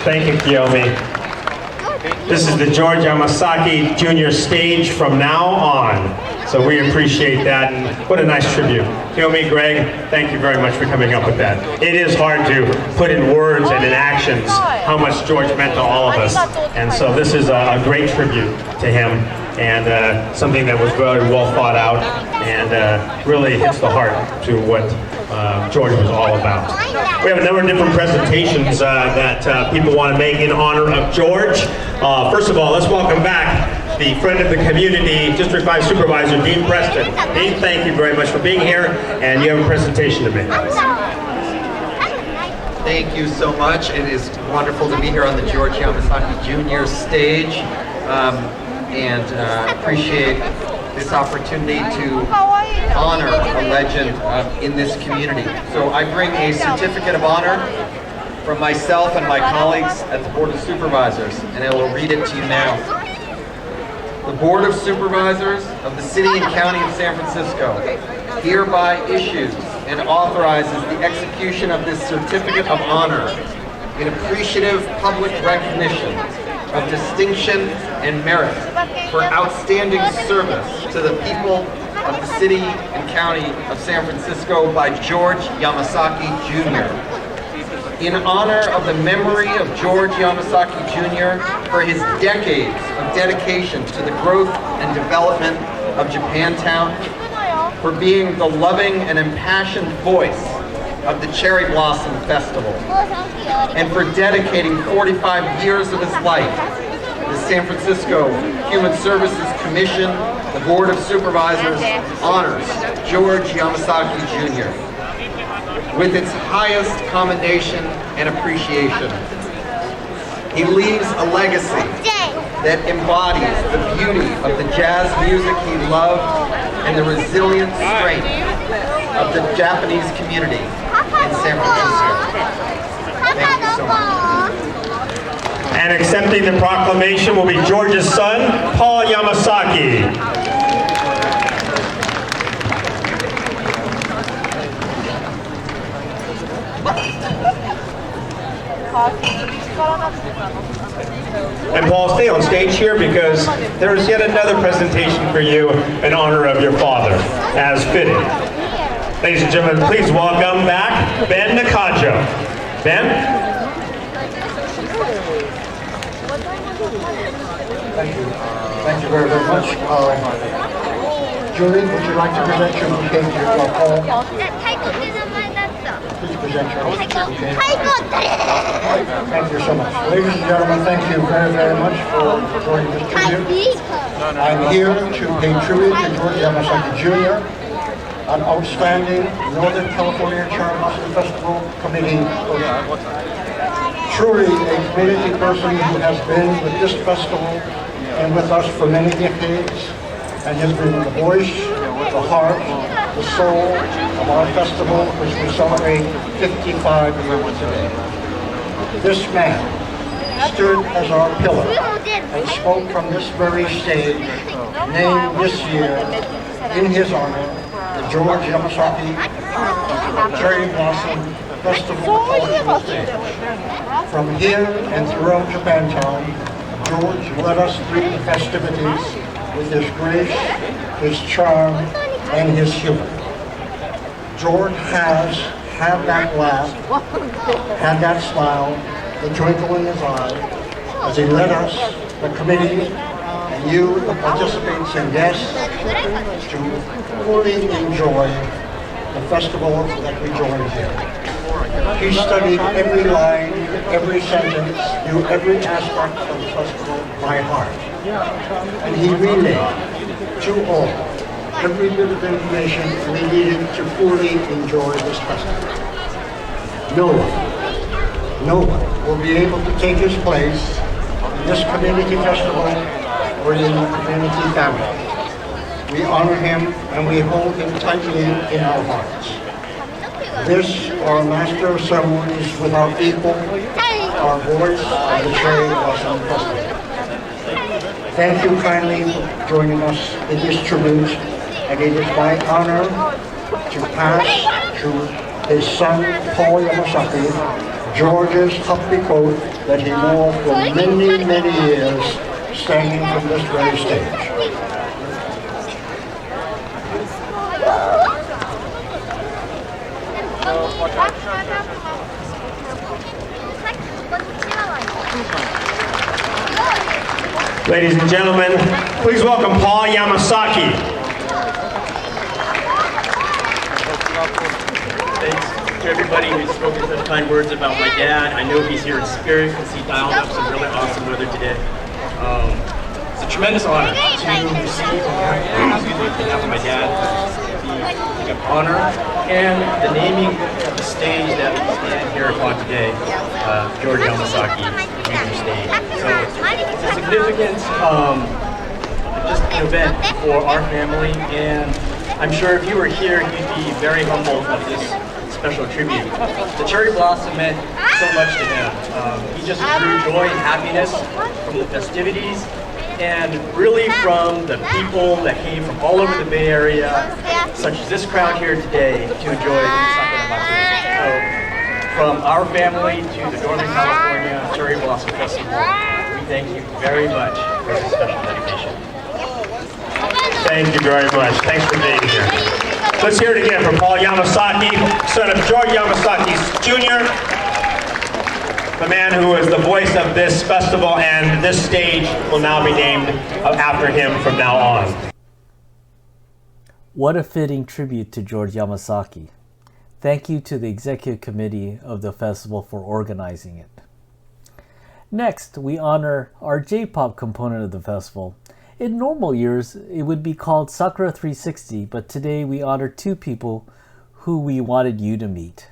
N: Thank you, Kiyomi. This is the George Yamasaki Jr. stage from now on. So we appreciate that, and what a nice tribute. Kiyomi, Greg, thank you very much for coming up with that. It is hard to put in words and in actions how much George meant to all of us. And so this is a great tribute to him, and something that was very well thought out, and really hits the heart to what George was all about. We have a number of different presentations that people want to make in honor of George. First of all, let's welcome back the friend of the community, District 5 Supervisor, Dean Preston. Dean, thank you very much for being here, and you have a presentation to make.
F: Thank you so much. It is wonderful to be here on the George Yamasaki Jr. stage, and appreciate this opportunity to honor a legend in this community. So I bring a certificate of honor from myself and my colleagues at the Board of Supervisors, and I will read it to you now. The Board of Supervisors of the City and County of San Francisco hereby issues and authorizes the execution of this certificate of honor in appreciative public recognition of distinction and merit for outstanding service to the people of the City and County of San Francisco by George Yamasaki Jr. In honor of the memory of George Yamasaki Jr. for his decades of dedication to the growth and development of Japantown, for being the loving and impassioned voice of the Cherry Blossom Festival, and for dedicating 45 years of his life, the San Francisco Human Services Commission, the Board of Supervisors, honors George Yamasaki Jr. with its highest commendation and appreciation. He leaves a legacy that embodies the beauty of the jazz music he loved and the resilient strength of the Japanese community in San Francisco. Thank you so much.
N: And accepting the proclamation will be George's son, Paul Yamasaki. And Paul, stay on stage here because there is yet another presentation for you in honor of your father, as fitting. Ladies and gentlemen, please welcome back Ben Nakajo. Ben?
O: Thank you. Thank you very, very much. Julie, would you like to present your bouquet to your Paul? Please present your bouquet. Thank you so much. Ladies and gentlemen, thank you very, very much for joining this tribute. I'm here to pay tribute to George Yamasaki Jr., an outstanding Northern California Cherry Blossom Festival committee host. Truly a community person who has been with this festival and with us for many decades, and has been the voice, the heart, the soul of our festival, which we celebrate 55 years today. This man stood as our pillar and spoke from this very stage, named this year in his honor the George Yamasaki Cherry Blossom Festival Cultural Stage. From here and throughout Japantown, George led us through the festivities with his grace, his charm, and his humor. George has had that laugh, had that smile, the twinkle in his eye, as he led us, the committee, and you, the participants and guests, to fully enjoy the festival that we joined here. He studied every line, every sentence, knew every aspect of the festival by heart. And he relayed to all every bit of information we needed to fully enjoy this festival. No one will be able to take his place in this community festival or in the community family. We honor him and we hold him tightly in our hearts. This, our Master of Ceremonies without equal, our voice of the Cherry Blossom Festival. Thank you kindly for joining us in this tribute, and it is my honor to pass to his son, Paul Yamasaki, George's happy coat that he wore for many, many years, standing from this very stage.
N: Ladies and gentlemen, please welcome Paul Yamasaki.
T: Thanks to everybody who's spoken such kind words about my dad. I know he's here in spirit because he dialed up some really awesome weather today. It's a tremendous honor to receive on behalf of my dad the honor and the naming of the stage that we stand here upon today, George Yamasaki Junior Stage. So it's a significant just an event for our family, and I'm sure if you were here, you'd be very humble of this special tribute. The cherry blossom meant so much to him. He just drew joy and happiness from the festivities, and really from the people that came from all over the Bay Area, such as this crowd here today, to enjoy the Sakura Matsuri. So, from our family to the Northern California Cherry Blossom Festival, we thank you very much for this special dedication.
N: Thank you very much. Thanks for being here. Let's hear it again for Paul Yamasaki, son of George Yamasaki Jr., the man who is the voice of this festival, and this stage will now be named after him from now on.
C: What a fitting tribute to George Yamasaki. Thank you to the executive committee of the festival for organizing it. Next, we honor our J-pop component of the festival. In normal years, it would be called Sakura 360, but today we honor two people who we wanted you to meet.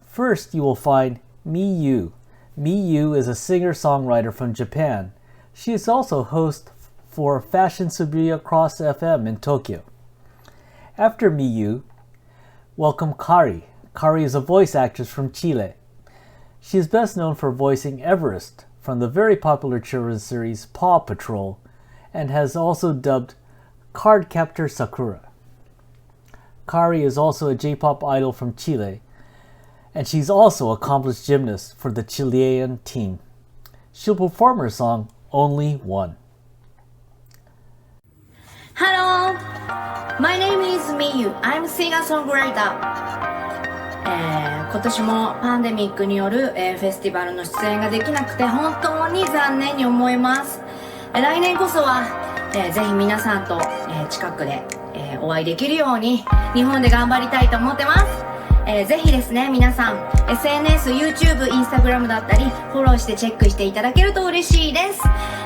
C: First, you will find Miyu. Miyu is a singer-songwriter from Japan. She is also host for Fashion Subiria Cross FM in Tokyo. After Miyu, welcome Kari. Kari is a voice actress from Chile. She is best known for voicing Everest from the very popular children's series Paw Patrol, and has also dubbed Cardcaptor Sakura. Kari is also a J-pop idol from Chile, and she's also an accomplished gymnast for the Chilean team. She'll perform her song, Only One.
U: Hello, my name is Miyu. I'm singer-songwriter. 今年もパンデミックによる、フェスティバルの出演ができなくて本当に残念に思います。来年こそは、ぜひ皆さんと、近くで、お会いできるように日本で頑張りたいと思ってます。ぜひですね、皆さん SNS、YouTube、Instagram だったりフォローしてチェックしていただけると嬉しいです。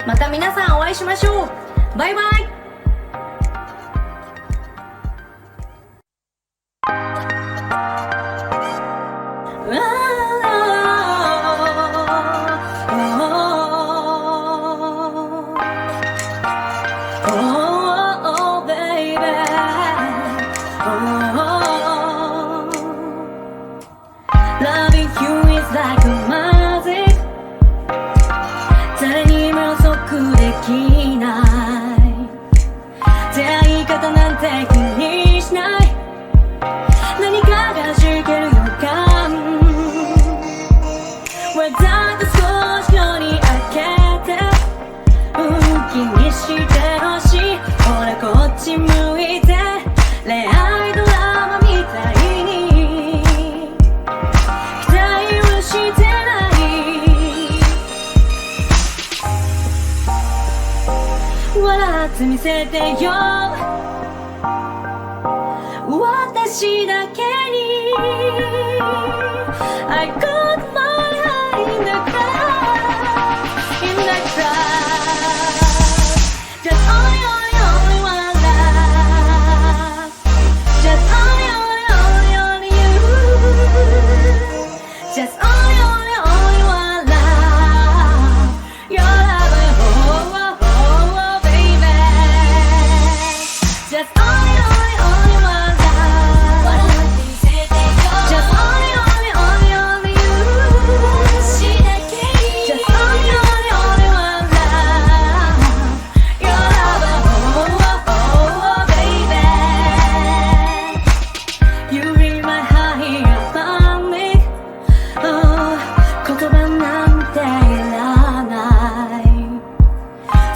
U: また皆さんお会いしましょう。バイバイ。わざと少し距離開けて笑ってみせてよ私だけに I got my heart in the crowd Just only one love Just only you Just only one love Your love, oh, baby Just only one love Just only you Just only one love Your love, oh, baby You read my heart about me Oh, 言葉なんていらない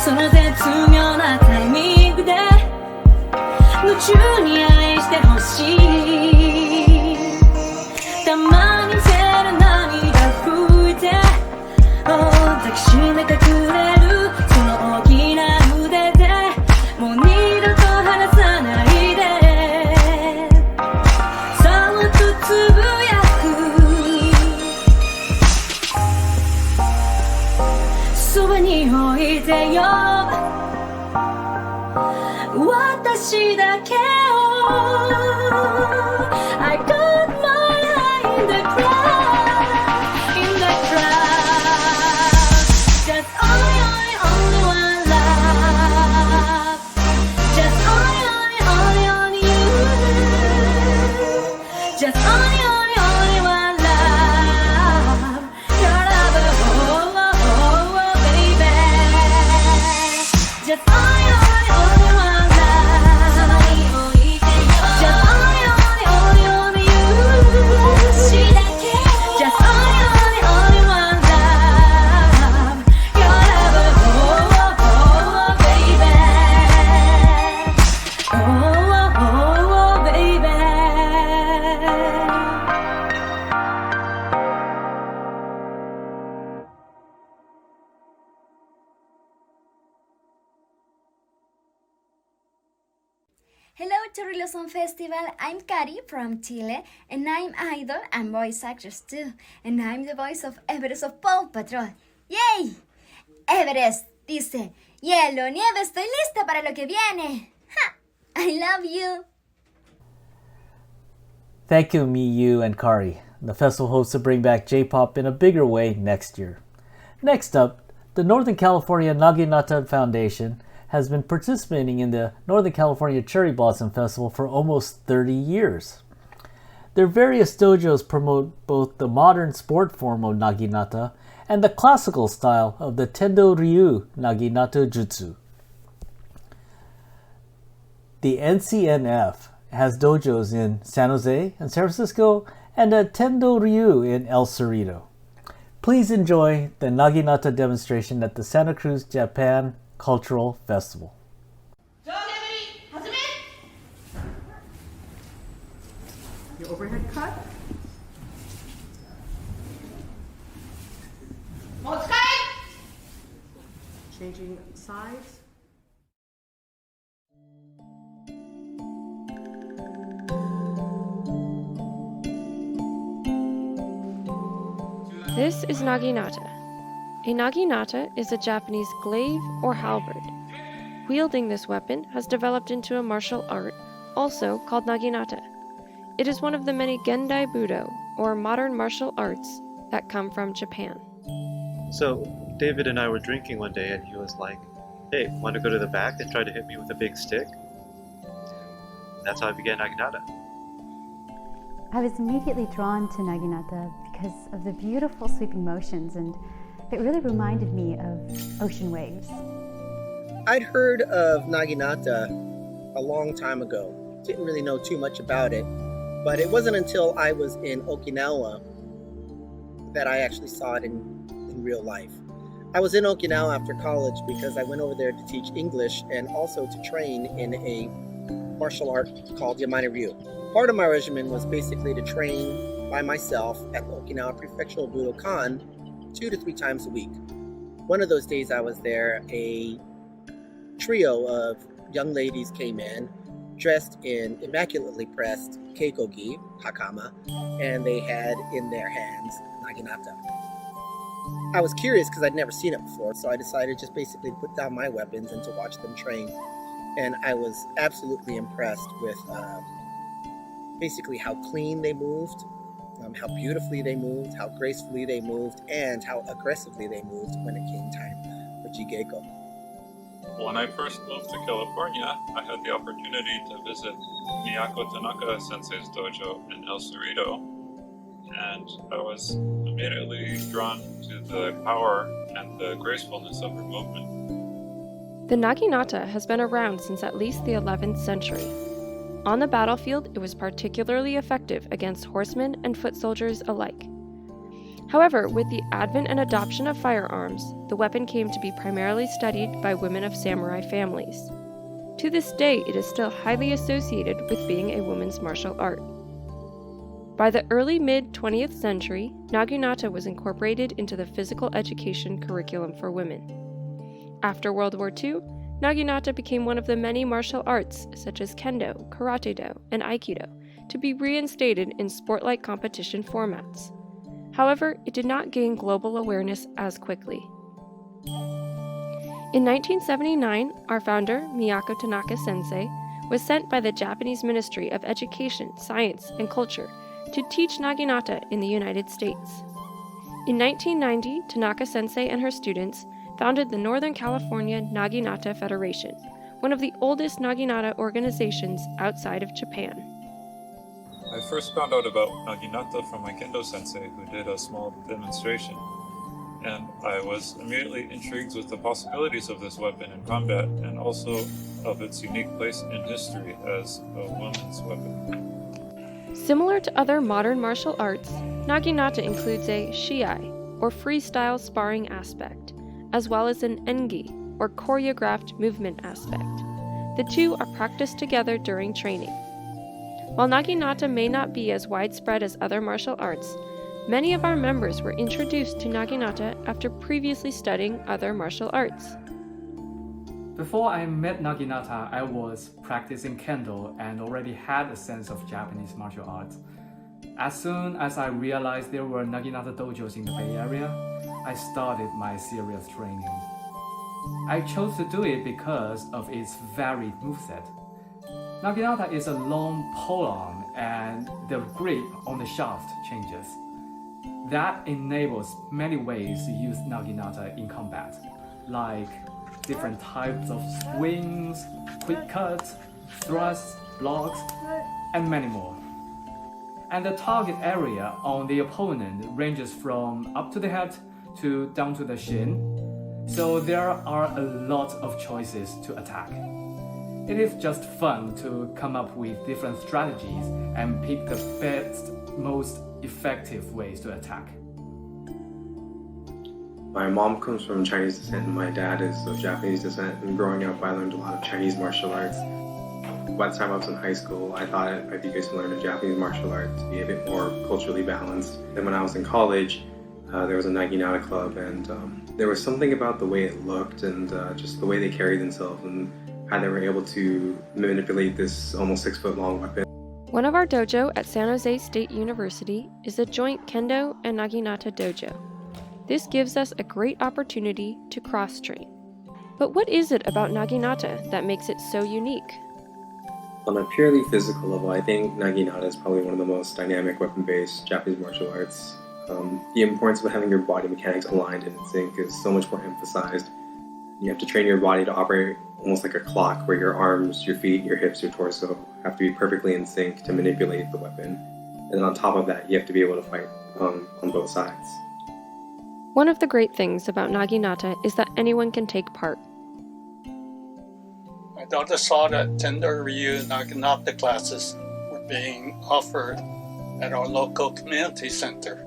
U: その絶妙なタイミングで夢中に愛してほしいたまに見せる涙拭いて Oh 抱きしめてくれるその大きな腕でもう二度と離さないでさもっとつぶやくそばに置いてよ私だけを I got my eye in the crowd Just only one love Just only you Just only one love Your love, oh, baby Just only one love Just only you Just only one love Your love, oh, baby Oh, baby Hello Chorrillos Festival, I'm Kari from Chile and I'm idol and voice actress too and I'm the voice of Everest of Paw Patrol. ¡Yay! Everest dice, hielo, nieve, estoy lista para lo que viene. Ha! I love you. Thank you Miyu and Kari. The festival hopes to bring back J-pop in a bigger way next year. Next up, the Northern California Naginata Foundation has been participating in the Northern California Cherry Blossom Festival for almost 30 years. Their various dojos promote both the modern sport form of Naginata and the classical style of the Tendo Ryu Naginata Jutsu. The NCNF has dojos in San Jose and San Francisco and a Tendo Ryu in El Cerrito. Please enjoy the Naginata demonstration at the Santa Cruz, Japan Cultural Festival.
B: Your overhead cut. Changing sides.
V: This is Naginata. A naginata is a Japanese glaive or halberd. Wielding this weapon has developed into a martial art, also called naginata. It is one of the many Gendai Budo, or modern martial arts, that come from Japan.
W: So, David and I were drinking one day and he was like, hey, want to go to the back and try to hit me with a big stick? That's how I began Naginata.
X: I was immediately drawn to Naginata because of the beautiful sweeping motions, and it really reminded me of ocean waves.
Y: I'd heard of Naginata a long time ago. Didn't really know too much about it, but it wasn't until I was in Okinawa that I actually saw it in real life. I was in Okinawa after college because I went over there to teach English and also to train in a martial art called Ryu. Part of my regimen was basically to train by myself at the Okinawa Prefectural Budokan 2 to 3 times a week. One of those days I was there, a trio of young ladies came in, dressed in immaculately pressed keikogi, hakama, and they had in their hands naginata. I was curious because I'd never seen it before, so I decided just basically to put down my weapons and to watch them train. And I was absolutely impressed with basically how clean they moved, how beautifully they moved, how gracefully they moved, and how aggressively they moved when it came time for Jigeko.
A: When I first moved to California, I had the opportunity to visit Miyako Tanaka Sensei's dojo in El Cerrito, and I was immediately drawn to the power and the gracefulness of her movement.
V: The naginata has been around since at least the 11th century. On the battlefield, it was particularly effective against horsemen and foot soldiers alike. However, with the advent and adoption of firearms, the weapon came to be primarily studied by women of samurai families. To this day, it is still highly associated with being a woman's martial art. By the early mid-20th century, naginata was incorporated into the physical education curriculum for women. After World War II, naginata became one of the many martial arts, such as kendo, karate-do, and aikido, to be reinstated in sport-like competition formats. However, it did not gain global awareness as quickly. In 1979, our founder, Miyako Tanaka Sensei, was sent by the Japanese Ministry of Education, Science, and Culture to teach naginata in the United States. In 1990, Tanaka Sensei and her students founded the Northern California Naginata Federation, one of the oldest naginata organizations outside of Japan.
A: I first found out about naginata from my kendo sensei, who did a small demonstration, and I was immediately intrigued with the possibilities of this weapon in combat and also of its unique place in history as a woman's weapon.
V: Similar to other modern martial arts, naginata includes a shiai, or freestyle sparring aspect, as well as an engi, or choreographed movement aspect. The two are practiced together during training. While naginata may not be as widespread as other martial arts, many of our members were introduced to naginata after previously studying other martial arts.
E: Before I met naginata, I was practicing kendo and already had a sense of Japanese martial arts. As soon as I realized there were naginata dojos in the Bay Area, I started my serious training. I chose to do it because of its varied moveset. Naginata is a long polearm and the grip on the shaft changes. That enables many ways to use naginata in combat, like different types of swings, quick cuts, thrusts, blocks, and many more. And the target area on the opponent ranges from up to the head to down to the shin, so there are a lot of choices to attack. It is just fun to come up with different strategies and pick the best, most effective ways to attack.
G: My mom comes from Chinese descent and my dad is of Japanese descent, and growing up I learned a lot of Chinese martial arts. By the time I was in high school, I thought I'd be good to learn a Japanese martial art to be a bit more culturally balanced. Then when I was in college, there was a Naginata club, and there was something about the way it looked and just the way they carried themselves and how they were able to manipulate this almost 6-foot-long weapon.
V: One of our dojo at San Jose State University is a joint kendo and naginata dojo. This gives us a great opportunity to cross-train. But what is it about naginata that makes it so unique?
G: On a purely physical level, I think naginata is probably one of the most dynamic weapon-based Japanese martial arts. The importance of having your body mechanics aligned and in sync is so much more emphasized. You have to train your body to operate almost like a clock, where your arms, your feet, your hips, your torso have to be perfectly in sync to manipulate the weapon. And then on top of that, you have to be able to fight on both sides.
V: One of the great things about naginata is that anyone can take part.
H: My daughter saw that Tender Ryu Naginata classes were being offered at our local community center.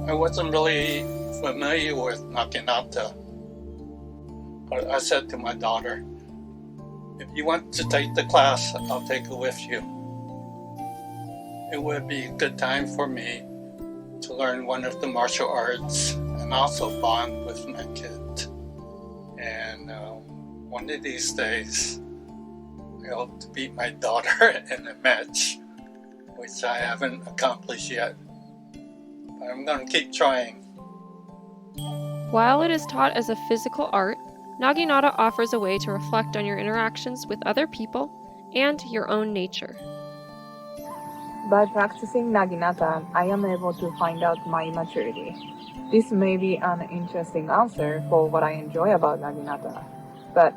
H: I wasn't really familiar with naginata, but I said to my daughter, if you want to take the class, I'll take it with you. It would be a good time for me to learn one of the martial arts and also bond with my kid. And one of these days, I hope to beat my daughter in a match, which I haven't accomplished yet. But I'm going to keep trying.
V: While it is taught as a physical art, Naginata offers a way to reflect on your interactions with other people and your own nature.
J: By practicing Naginata, I am able to find out my maturity. This may be an interesting answer for what I enjoy about Naginata, but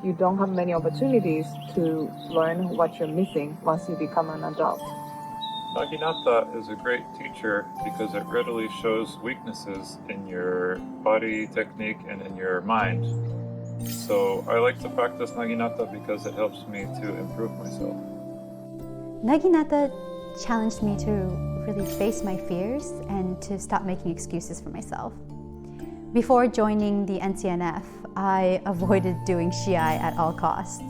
J: you don't have many opportunities to learn what you're missing once you become an adult.
A: Naginata is a great teacher because it readily shows weaknesses in your body technique and in your mind. So I like to practice Naginata because it helps me to improve myself.
X: Naginata challenged me to really face my fears and to stop making excuses for myself. Before joining the NCNF, I avoided doing shiai at all costs.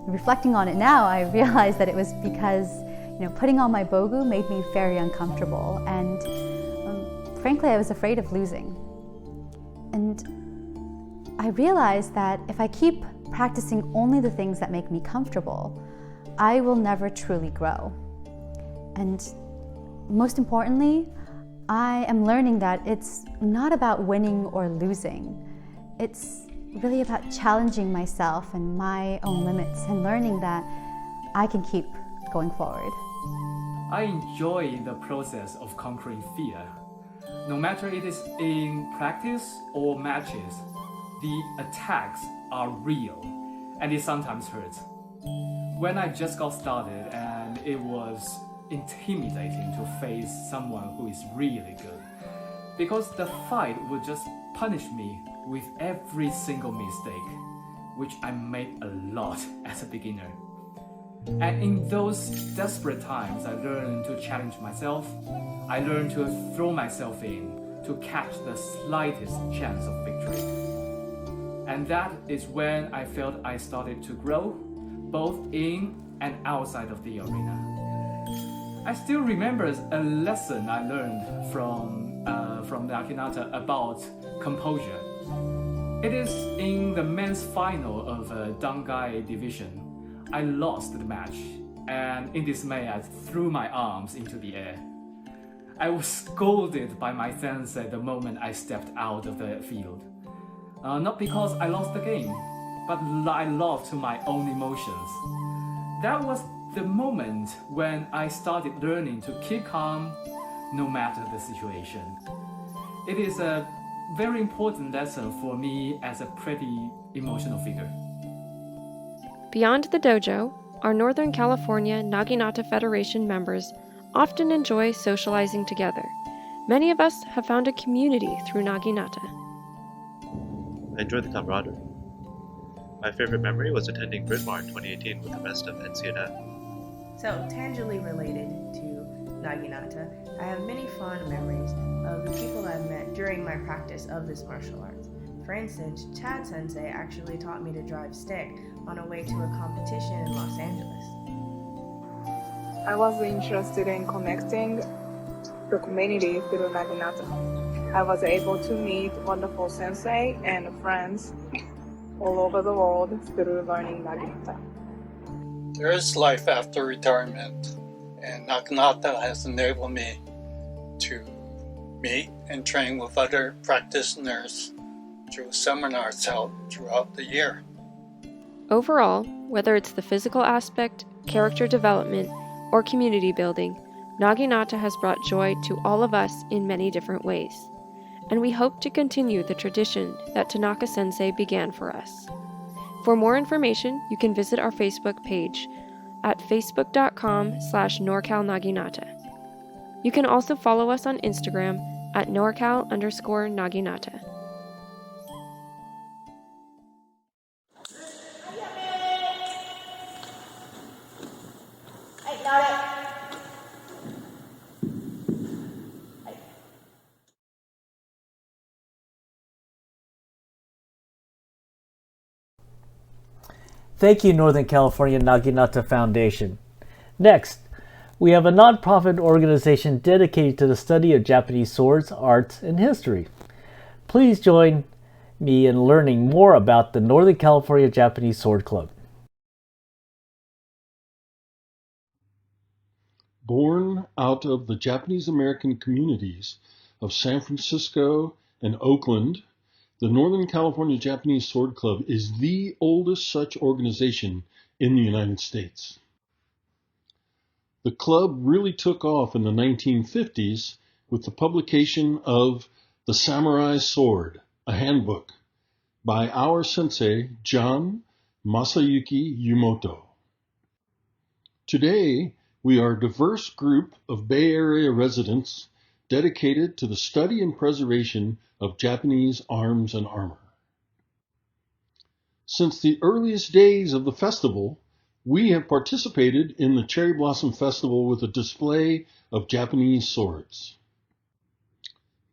X: Reflecting on it now, I realize that it was because putting on my bogu made me very uncomfortable, and frankly, I was afraid of losing. And I realized that if I keep practicing only the things that make me comfortable, I will never truly grow. And most importantly, I am learning that it's not about winning or losing. It's really about challenging myself and my own limits and learning that I can keep going forward.
E: I enjoy the process of conquering fear. No matter it is in practice or matches, the attacks are real and it sometimes hurts. When I just got started and it was intimidating to face someone who is really good, because the fight would just punish me with every single mistake, which I made a lot as a beginner. And in those desperate times, I learned to challenge myself. I learned to throw myself in to catch the slightest chance of victory. And that is when I felt I started to grow, both in and outside of the arena. I still remember a lesson I learned from Naginata about composure. It is in the men's final of Dangai division. I lost the match, and in dismay I threw my arms into the air. I was scolded by my sensei the moment I stepped out of the field. Not because I lost the game, but I lost to my own emotions. That was the moment when I started learning to keep calm no matter the situation. It is a very important lesson for me as a pretty emotional figure.
V: Beyond the dojo, our Northern California Naginata Federation members often enjoy socializing together. Many of us have found a community through Naginata.
W: I enjoyed the camaraderie. My favorite memory was attending Bryn Mawr in 2018 with the rest of NCNF.
K: So, tangentially related to Naginata, I have many fond memories of the people I've met during my practice of this martial arts. For instance, Chad Sensei actually taught me to drive stick on a way to a competition in Los Angeles.
J: I was interested in connecting the community through Naginata. I was able to meet wonderful sensei and friends all over the world through learning Naginata.
H: There is life after retirement, and Naginata has enabled me to meet and train with other practitioners through seminars held throughout the year.
V: Overall, whether it's the physical aspect, character development, or community building, Naginata has brought joy to all of us in many different ways. And we hope to continue the tradition that Tanaka Sensei began for us. For more information, you can visit our Facebook page at facebook.com/NorCalNaginata. You can also follow us on Instagram at NorCal_Naginata.
C: Thank you, Northern California Naginata Foundation. Next, we have a nonprofit organization dedicated to the study of Japanese swords, arts, and history. Please join me in learning more about the Northern California Japanese Sword Club.
D: Born out of the Japanese American communities of San Francisco and Oakland, the Northern California Japanese Sword Club is the oldest such organization in the United States. The club really took off in the 1950s with the publication of The Samurai Sword, a handbook, by our sensei, John Masayuki Yumoto. Today, we are a diverse group of Bay Area residents dedicated to the study and preservation of Japanese arms and armor. Since the earliest days of the festival, we have participated in the Cherry Blossom Festival with a display of Japanese swords.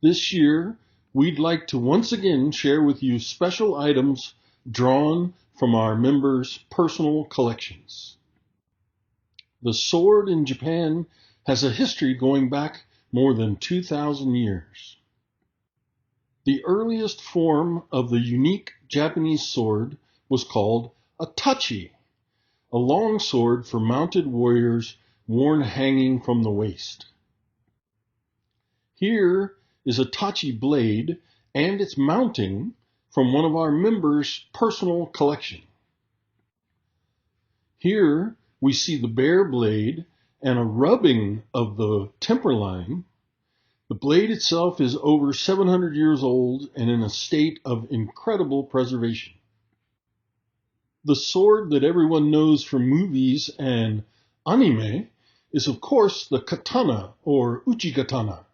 D: This year, we'd like to once again share with you special items drawn from our members' personal collections. The sword in Japan has a history going back more than 2,000 years. The earliest form of the unique Japanese sword was called a tachi, a long sword for mounted warriors worn hanging from the waist. Here is a tachi blade and its mounting from one of our members' personal collection. Here we see the bare blade and a rubbing of the temper line. The blade itself is over 700 years old and in a state of incredible preservation. The sword that everyone knows from movies and anime is, of course, the katana or uchi-katana.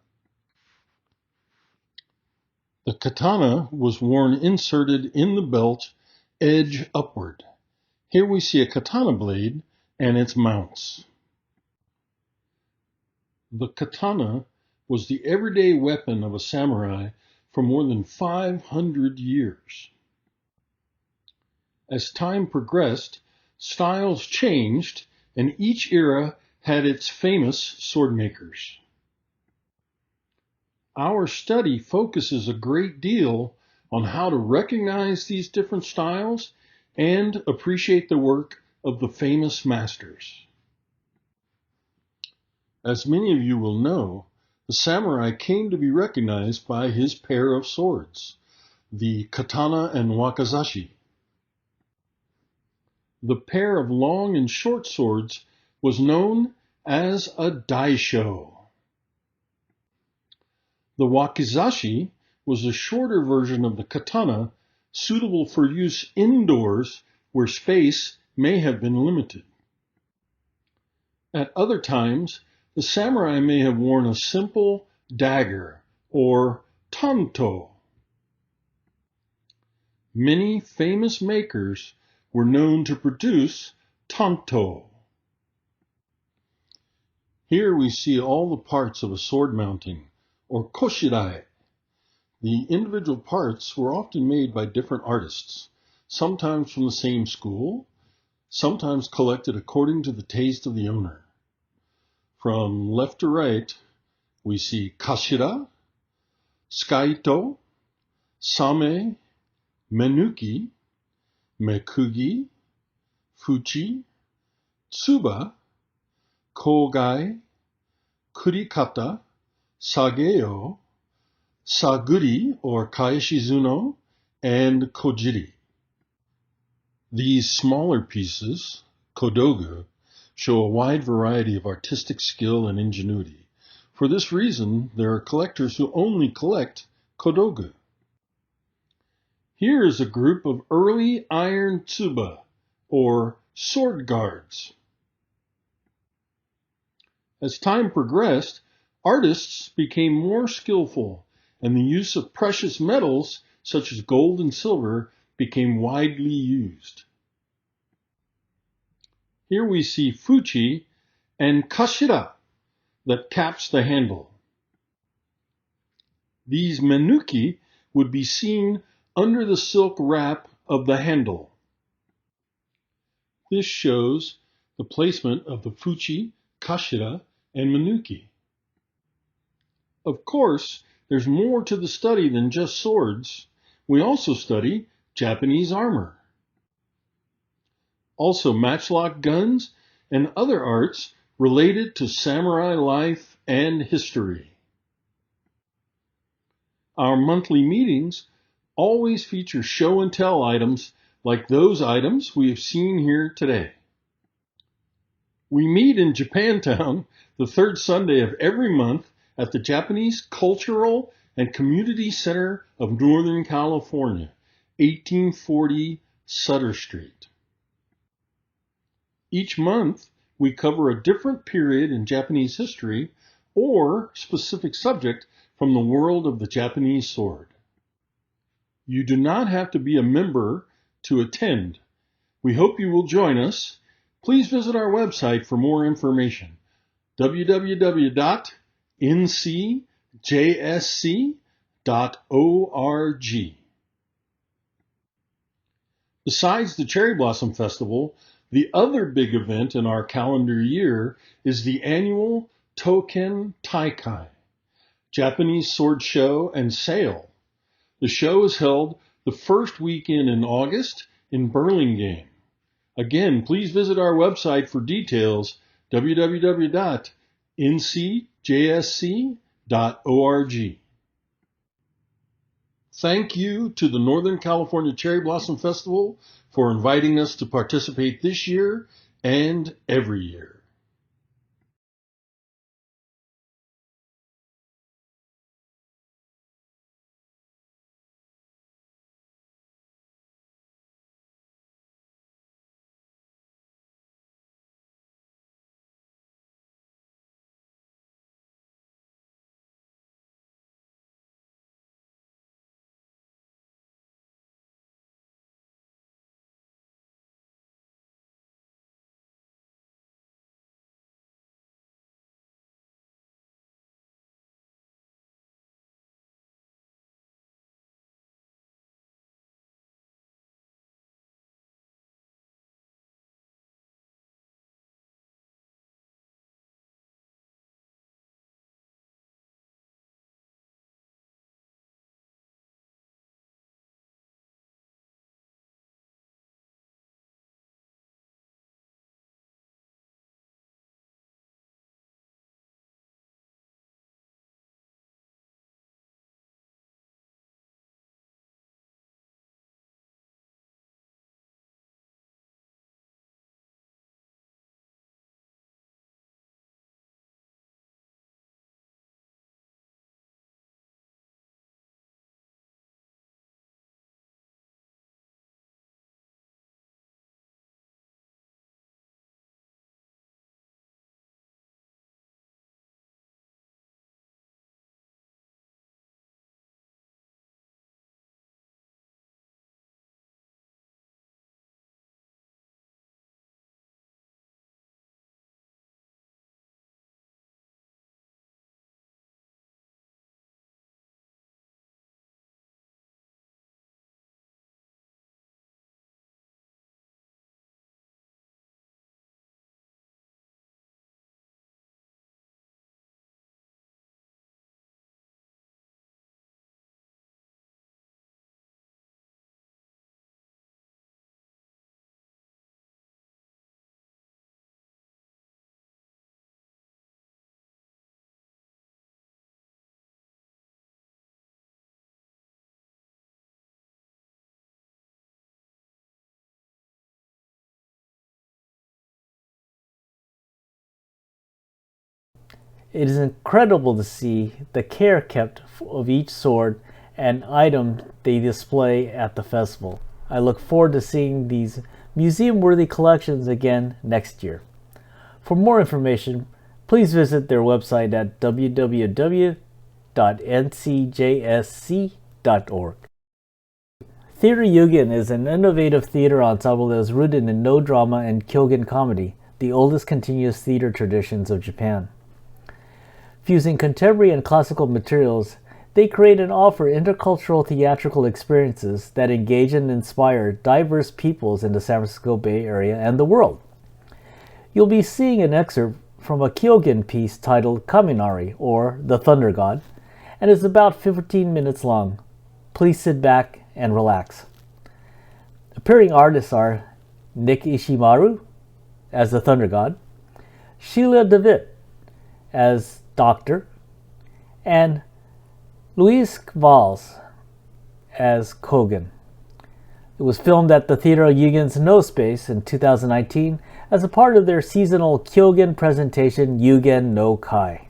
D: The katana was worn inserted in the belt, edge upward. Here we see a katana blade and its mounts. The katana was the everyday weapon of a samurai for more than 500 years. As time progressed, styles changed, and each era had its famous sword makers. Our study focuses a great deal on how to recognize these different styles and appreciate the work of the famous masters. As many of you will know, the samurai came to be recognized by his pair of swords, the katana and wakizashi. The pair of long and short swords was known as a daisho. The wakizashi was a shorter version of the katana, suitable for use indoors where space may have been limited. At other times, the samurai may have worn a simple dagger or tanto. Many famous makers were known to produce tanto. Here we see all the parts of a sword mounting, or koshirai. The individual parts were often made by different artists, sometimes from the same school, sometimes collected according to the taste of the owner. From left to right, we see kashira, tsukaito, same, menuki, mekugi, fuchi, tsuba, kogai, kurikata, sageo, saguri or kaeshizuno, and kojiri. These smaller pieces, kodogu, show a wide variety of artistic skill and ingenuity. For this reason, there are collectors who only collect kodogu. Here is a group of early iron tsuba, or sword guards. As time progressed, artists became more skillful, and the use of precious metals, such as gold and silver, became widely used. Here we see fuchi and kashira that caps the handle. These menuki would be seen under the silk wrap of the handle. This shows the placement of the fuchi, kashira, and menuki. Of course, there's more to the study than just swords. We also study Japanese armor. Also matchlock guns and other arts related to samurai life and history. Our monthly meetings always feature show and tell items like those items we have seen here today. We meet in Japantown the third Sunday of every month at the Japanese Cultural and Community Center of Northern California, 1840 Sutter Street. Each month, we cover a different period in Japanese history or specific subject from the world of the Japanese sword. You do not have to be a member to attend. We hope you will join us. Please visit our website for more information, www.ncjsc.org. Besides the Cherry Blossom Festival, the other big event in our calendar year is the annual Token Taikai, Japanese sword show and sale. The show is held the first weekend in August in Burlingame. Again, please visit our website for details, www.ncjsc.org. Thank you to the Northern California Cherry Blossom Festival for inviting us to participate this year and every year.
C: It is incredible to see the care kept of each sword and item they display at the festival. I look forward to seeing these museum-worthy collections again next year. For more information, please visit their website at www.ncjsc.org. Theater Yugen is an innovative theater ensemble that is rooted in no drama and Kyogen comedy, the oldest continuous theater traditions of Japan. Fusing contemporary and classical materials, they create and offer intercultural theatrical experiences that engage and inspire diverse peoples in the San Francisco Bay Area and the world. You'll be seeing an excerpt from a Kyogen piece titled Kaminari, or The Thunder God, and is about 15 minutes long. Please sit back and relax. Appearing artists are Nick Ishimaru as the Thunder God, Sheila DeWitt as Doctor, and Louise Valls as Kogan. It was filmed at the Theater of Yugen's No Space in 2019 as a part of their seasonal Kyogen presentation Yugen no Kai.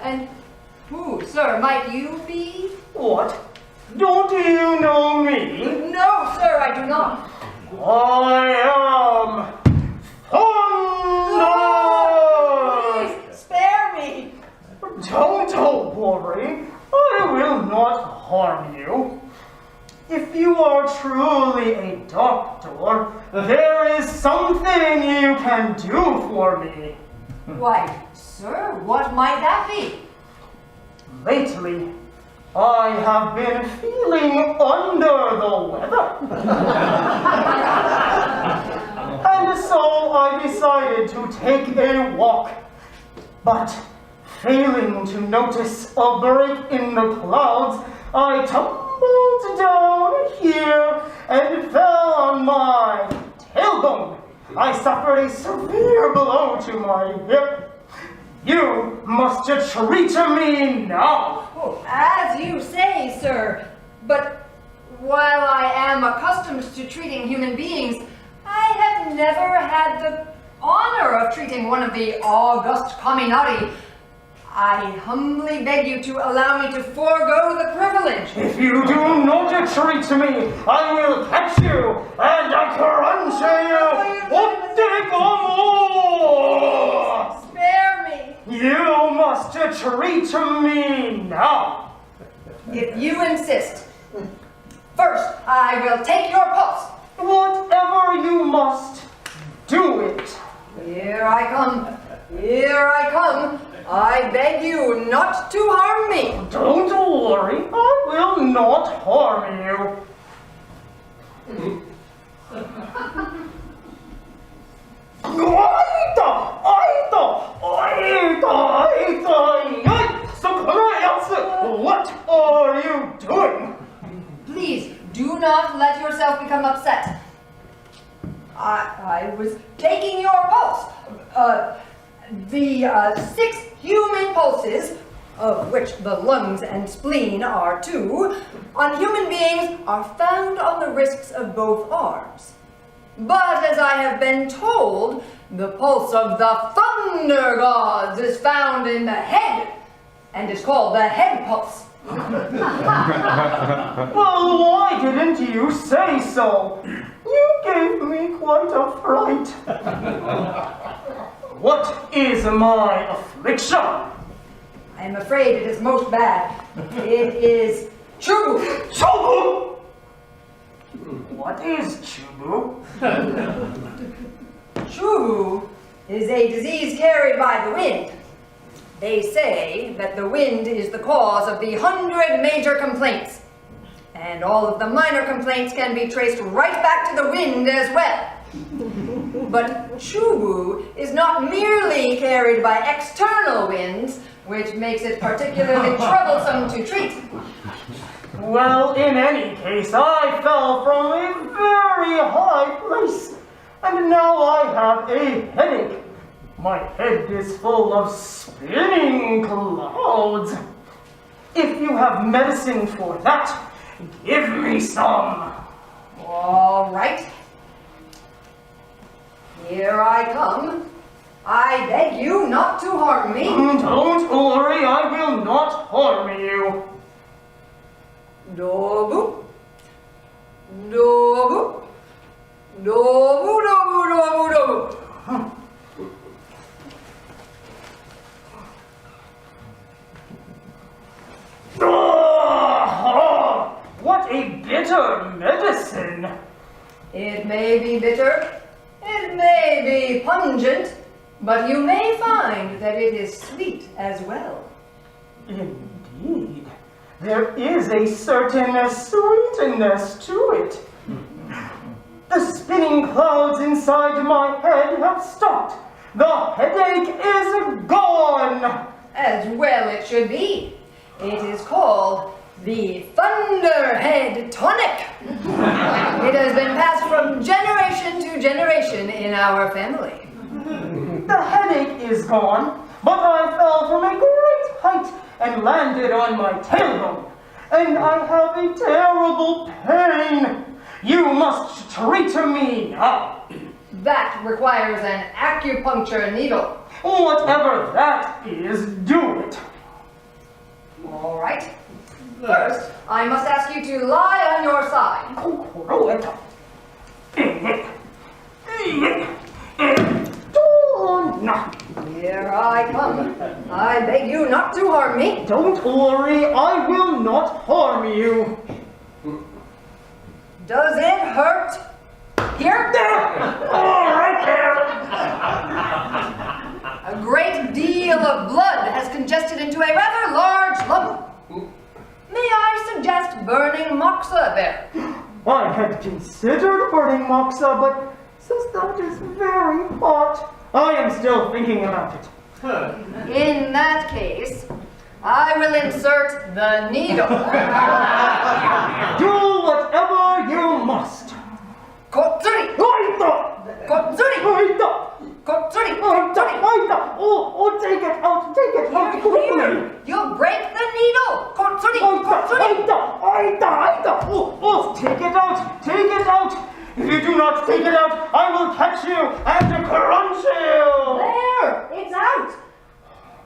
L: And who, sir, might you be?
M: What? Don't you know me?
L: No, sir, I do not.
M: I am Thunder!
L: Please, spare me.
M: Don't worry. I will not harm you. If you are truly a doctor, there is something you can do for me.
L: Why, sir, what might that be?
M: Lately, I have been feeling under the weather. And so I decided to take a walk. But failing to notice a break in the clouds, I tumbled down here and fell on my tailbone. I suffered a severe blow to my hip. You must treat me now.
L: Oh, as you say, sir. But while I am accustomed to treating human beings, I have never had the honor of treating one of the august Kaminari. I humbly beg you to allow me to forego the privilege.
M: If you do not treat me, I will catch you and crunch you.
L: Spare me.
M: You must treat me now.
L: If you insist. First, I will take your pulse.
M: Whatever you must, do it.
L: Here I come. Here I come. I beg you not to harm me.
M: Don't worry, I will not harm you. What are you doing?
L: Please, do not let yourself become upset. I was taking your pulse. The 6 human pulses, of which the lungs and spleen are 2, on human beings are found on the wrists of both arms. But as I have been told, the pulse of the Thunder Gods is found in the head, and is called the head pulse.
M: Well, why didn't you say so? You gave me quite a fright. What is my affliction?
L: I am afraid it is most bad. It is Chubu.
M: Chubu? What is Chubu?
L: Chubu is a disease carried by the wind. They say that the wind is the cause of the 100 major complaints. And all of the minor complaints can be traced right back to the wind as well. But Chubu is not merely carried by external winds, which makes it particularly troublesome to treat.
M: Well, in any case, I fell from a very high place, and now I have a headache. My head is full of spinning clouds. If you have medicine for that, give me some.
L: All right. Here I come. I beg you not to harm me.
M: Don't worry, I will not harm you.
L: Dobu. Dobu. Dobu, dobu, dobu, dobu.
M: What a bitter medicine!
L: It may be bitter, it may be pungent, but you may find that it is sweet as well.
M: Indeed. There is a certain sweetness to it. The spinning clouds inside my head have stopped. The headache is gone.
L: As well it should be. It is called the Thunderhead Tonic. It has been passed from generation to generation in our family.
M: The headache is gone, but I fell from a great height and landed on my tailbone. And I have a terrible pain. You must treat me now.
L: That requires an acupuncture needle.
M: Whatever that is, do it.
L: All right. First, I must ask you to lie on your side. Here I come. I beg you not to harm me.
M: Don't worry, I will not harm you.
L: Does it hurt? Here?
M: Oh, right there.
L: A great deal of blood has congested into a rather large lump. May I suggest burning moxa there?
M: I had considered burning moxa, but since that is very hot, I am still thinking about it.
L: In that case, I will insert the needle.
M: Do whatever you must.
L: Kotsuri! Kotsuri! Kotsuri!
M: Oh, take it out,
L: Here. You'll break the needle! Kotsuri! Kotsuri!
M: Oh, take it out! If you do not take it out, I will catch you and crunch you!
L: There! It's out!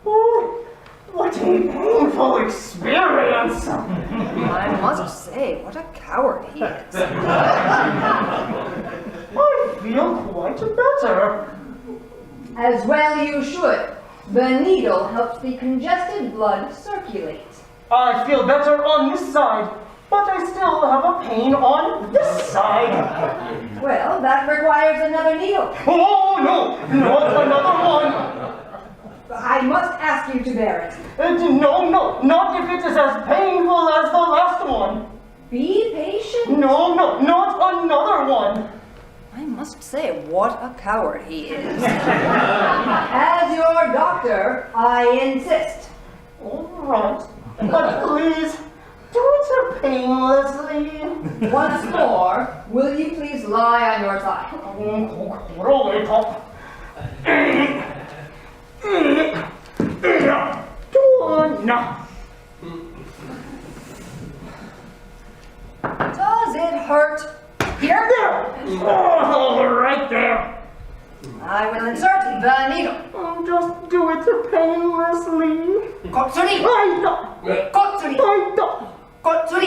M: Oh, what a painful experience!
L: I must say, what a coward he is.
M: I feel quite better.
L: As well you should. The needle helps the congested blood circulate.
M: I feel better on this side, but I still have a pain on this side.
L: Well, that requires another needle.
M: Oh, no, not another one.
L: I must ask you to bear it.
M: No, not if it is as painful as the last one.
L: Be patient.
M: No, not another one.
L: I must say, what a coward he is. As your doctor, I insist.
M: All right, but please, do it painlessly.
L: Once more, will you please lie on your side? Does it hurt? Here?
M: Oh, right there.
L: I will insert the needle.
M: Just do it painlessly.
L: Kotsuri! Kotsuri! Kotsuri! Kotsuri!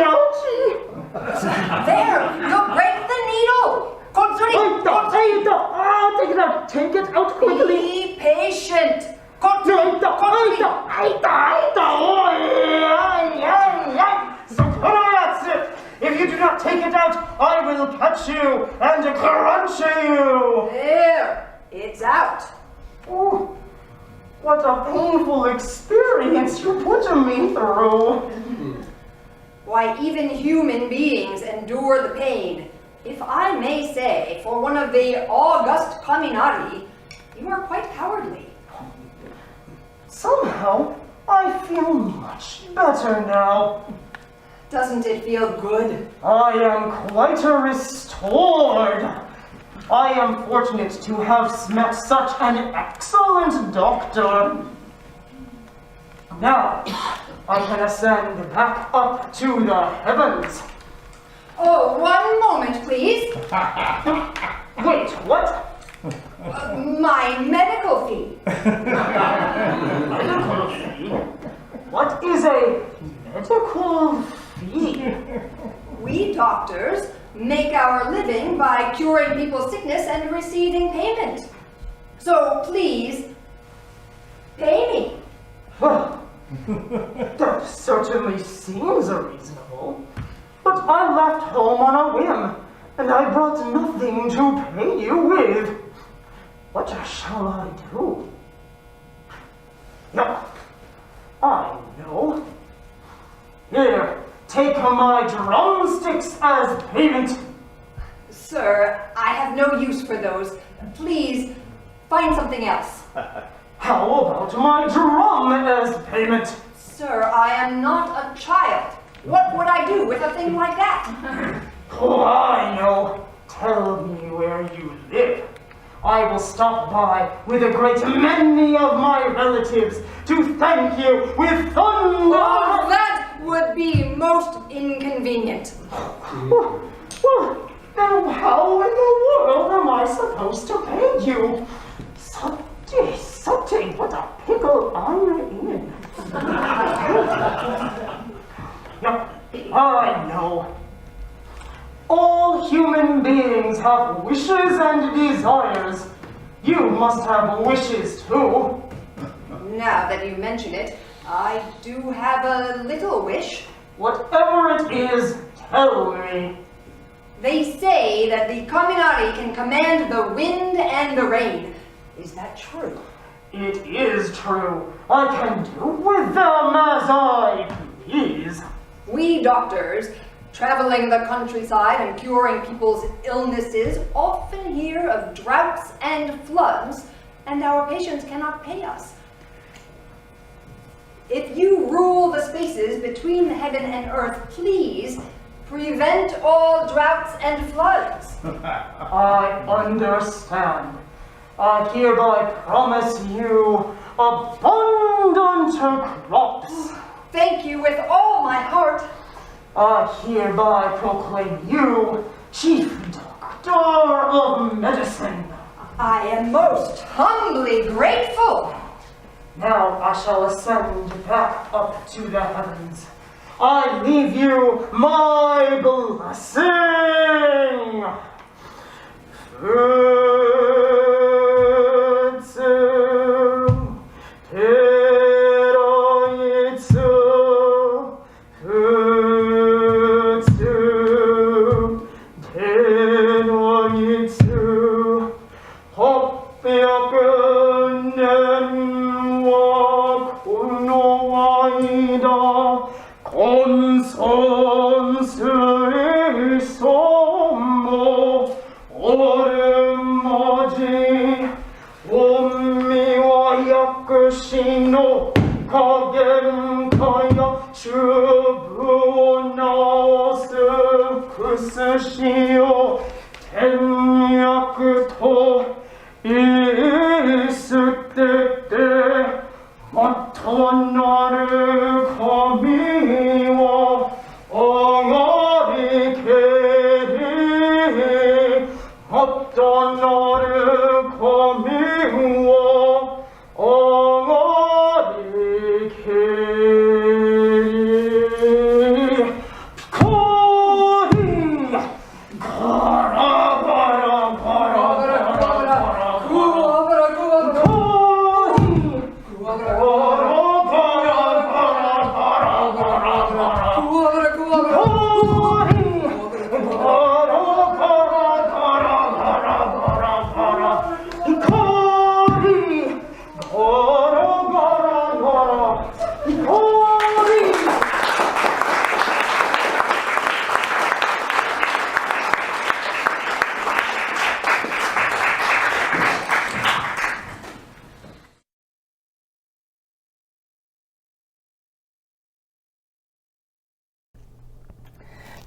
M: Ouchie!
L: There! You'll break the needle! Kotsuri!
M: Take it out! Take it out quickly!
L: Be patient! Kotsuri! Kotsuri!
M: If you do not take it out, I will catch you and crunch you!
L: There! It's out!
M: Oh, what a painful experience you're putting me through!
L: Why, even human beings endure the pain. If I may say, for one of the august Kaminari, you are quite cowardly.
M: Somehow, I feel much better now.
L: Doesn't it feel good?
M: I am quite restored. I am fortunate to have met such an excellent doctor. Now, I can ascend back up to the heavens.
L: Oh, one moment, please.
M: Wait, what?
L: My medical fee.
M: Medical fee? What is a medical fee?
L: We doctors make our living by curing people's sickness and receiving payment. So please, pay me.
M: Well, that certainly seems reasonable. But I left home on a whim, and I brought nothing to pay you with. What shall I do? No, I know. Here, take my drumsticks as payment.
L: Sir, I have no use for those. Please, find something else.
M: How about my drum as payment?
L: Sir, I am not a child. What would I do with a thing like that?
M: Oh, I know. Tell me where you live. I will stop by with a great many of my relatives to thank you with thunder.
L: Oh, that would be most inconvenient.
M: Well, then how in the world am I supposed to pay you? Sati, what a pickle I'm in. Now, I know. All human beings have wishes and desires. You must have wishes too.
L: Now that you mention it, I do have a little wish.
M: Whatever it is, tell me.
L: They say that the Kaminari can command the wind and the rain. Is that true?
M: It is true. I can do with them as I please.
L: We doctors, traveling the countryside and curing people's illnesses, often hear of droughts and floods, and our patients cannot pay us. If you rule the spaces between heaven and earth, please prevent all droughts and floods.
M: I understand. I hereby promise you abundant crops.
L: Thank you with all my heart.
M: I hereby proclaim you Chief Doctor of Medicine.
L: I am most humbly grateful.
M: Now I shall ascend back up to the heavens. I leave you my blessing.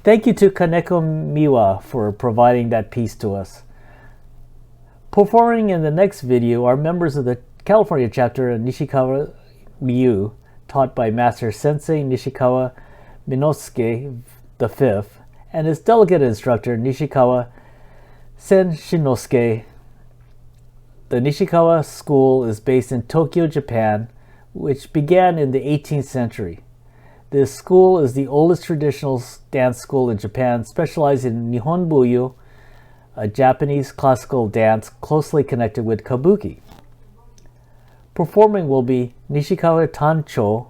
C: Thank you to Kaneko Miwa for providing that piece to us. Performing in the next video are members of the California chapter of Nishikawa Ryu, taught by Master Sensei Nishikawa Minosuke V, and his delegate instructor Nishikawa Senshinosuke. The Nishikawa school is based in Tokyo, Japan, which began in the 18th century. This school is the oldest traditional dance school in Japan, specializing in Nihon Buyo, a Japanese classical dance closely connected with kabuki. Performing will be Nishikawa Tancho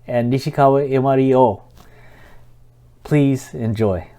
C: and Nishikawa Imari-o. Please enjoy.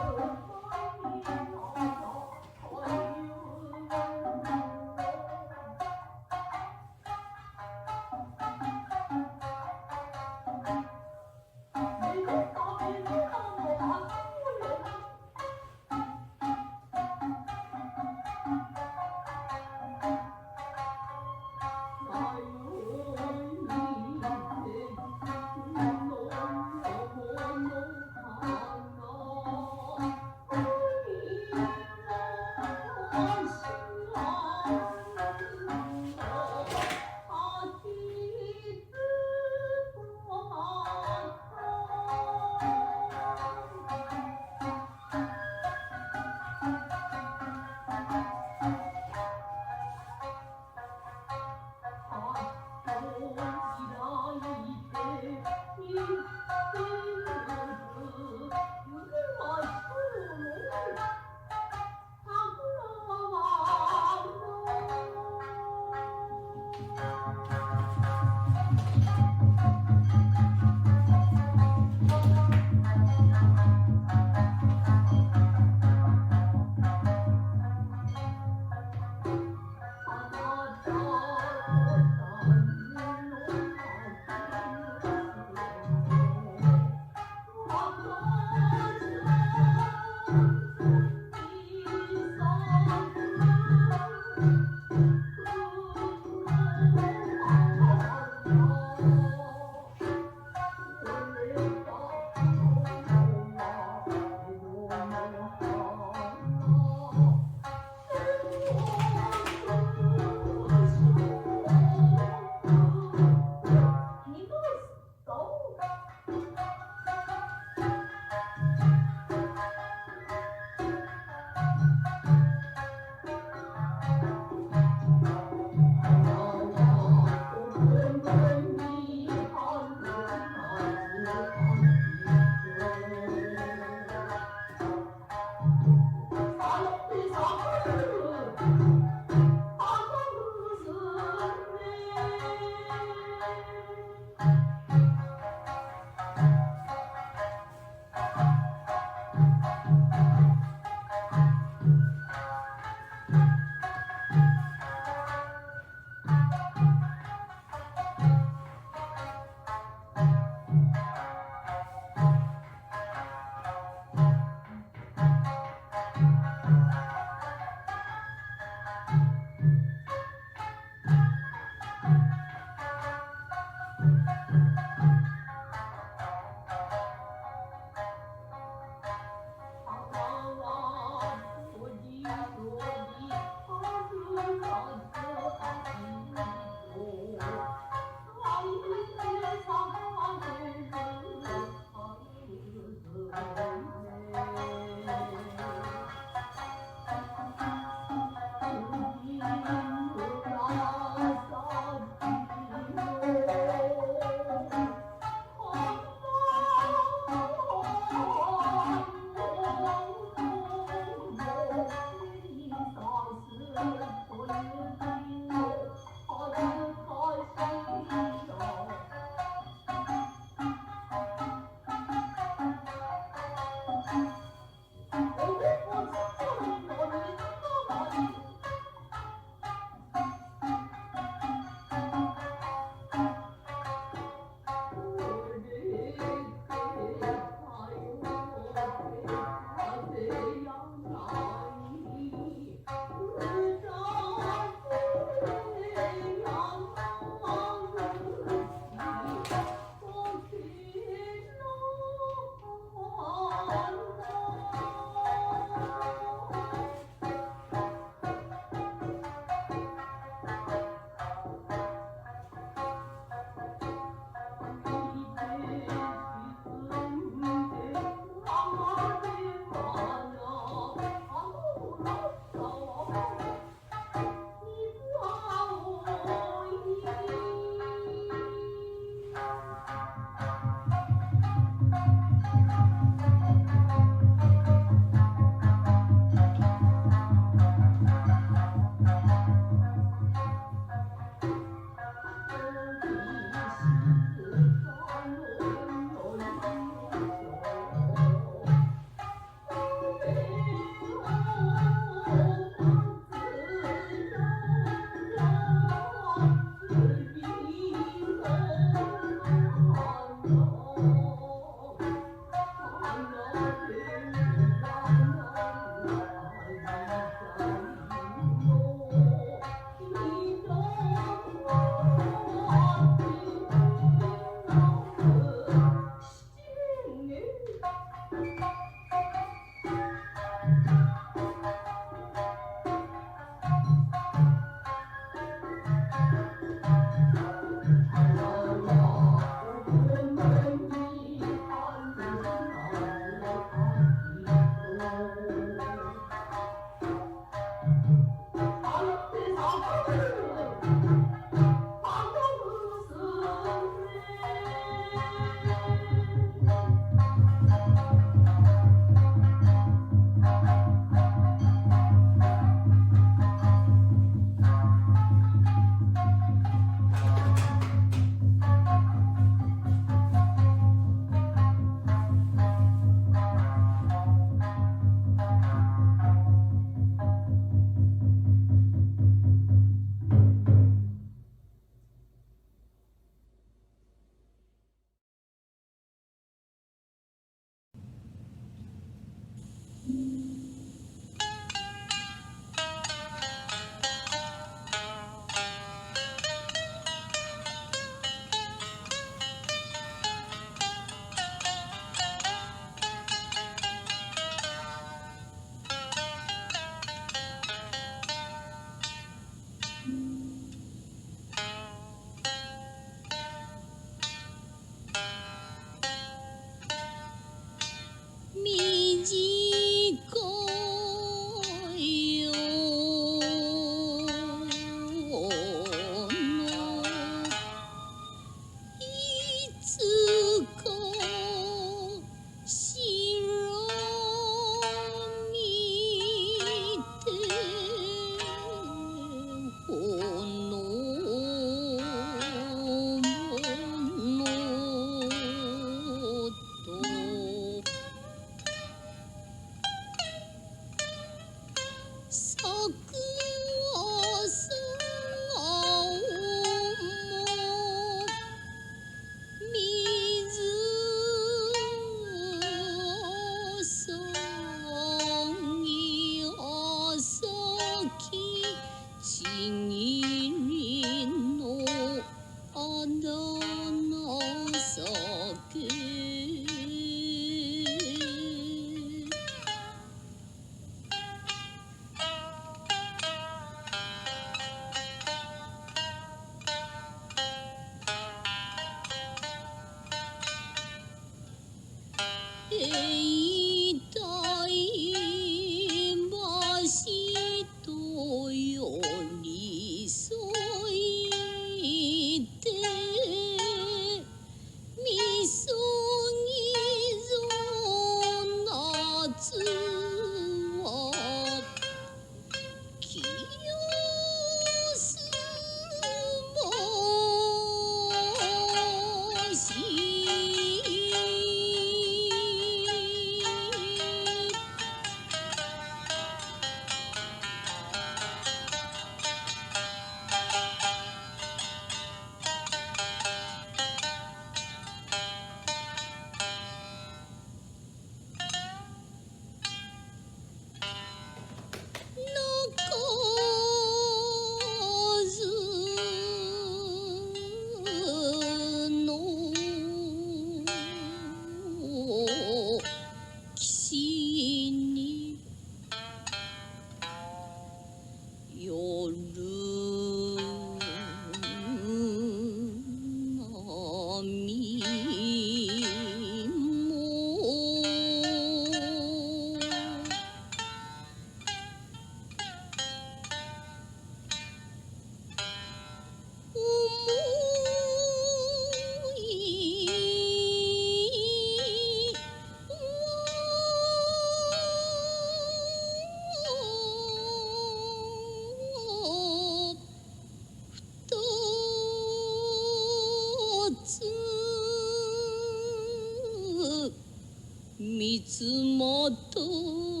I: 見つまたの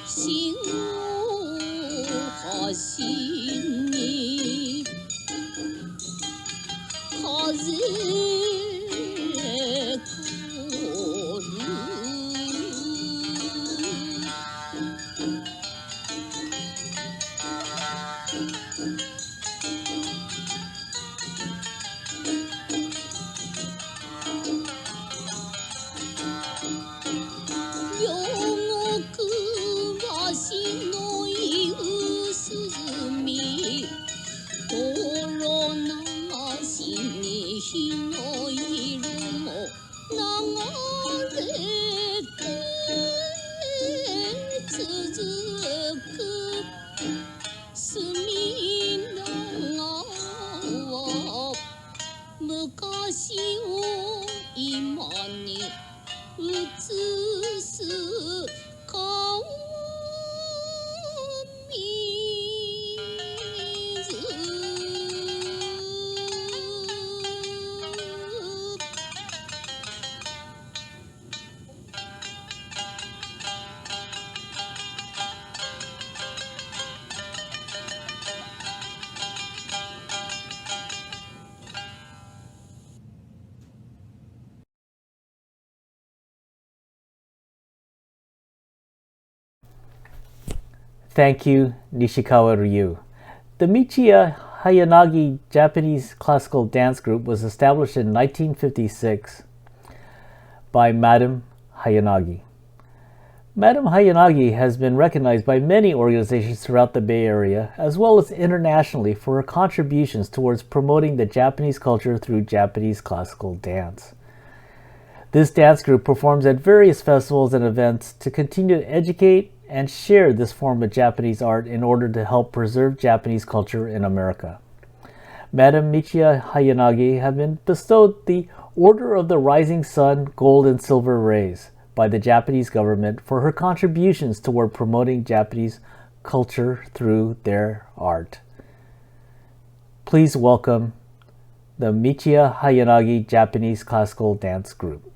I: 潮橋に風香る昔を今に映す顔
C: Thank you, Nishikawa Ryu. The Michiya Hanayagi Japanese classical dance group was established in 1956 by Madame Hanayagi. Madame Hanayagi has been recognized by many organizations throughout the Bay Area, as well as internationally, for her contributions towards promoting the Japanese culture through Japanese classical dance. This dance group performs at various festivals and events to continue to educate and share this form of Japanese art in order to help preserve Japanese culture in America. Madame Michiya Hanayagi have been bestowed the Order of the Rising Sun Gold and Silver Rays by the Japanese government for her contributions toward promoting Japanese culture through their art. Please welcome the Michiya Hanayagi Japanese Classical Dance Group.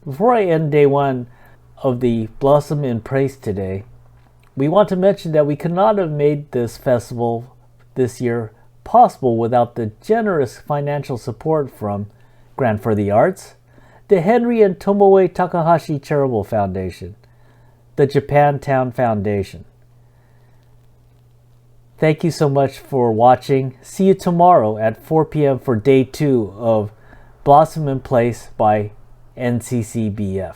C: Before I end day one of the Blossom in Praise today, we want to mention that we could not have made this festival this year possible without the generous financial support from Grant for the Arts, the Henry and Tomoe Takahashi Charitable Foundation, the Japantown Foundation. Thank you so much for watching. See you tomorrow at 4 p.m. for day 2 of Blossom in Place by NCCBF.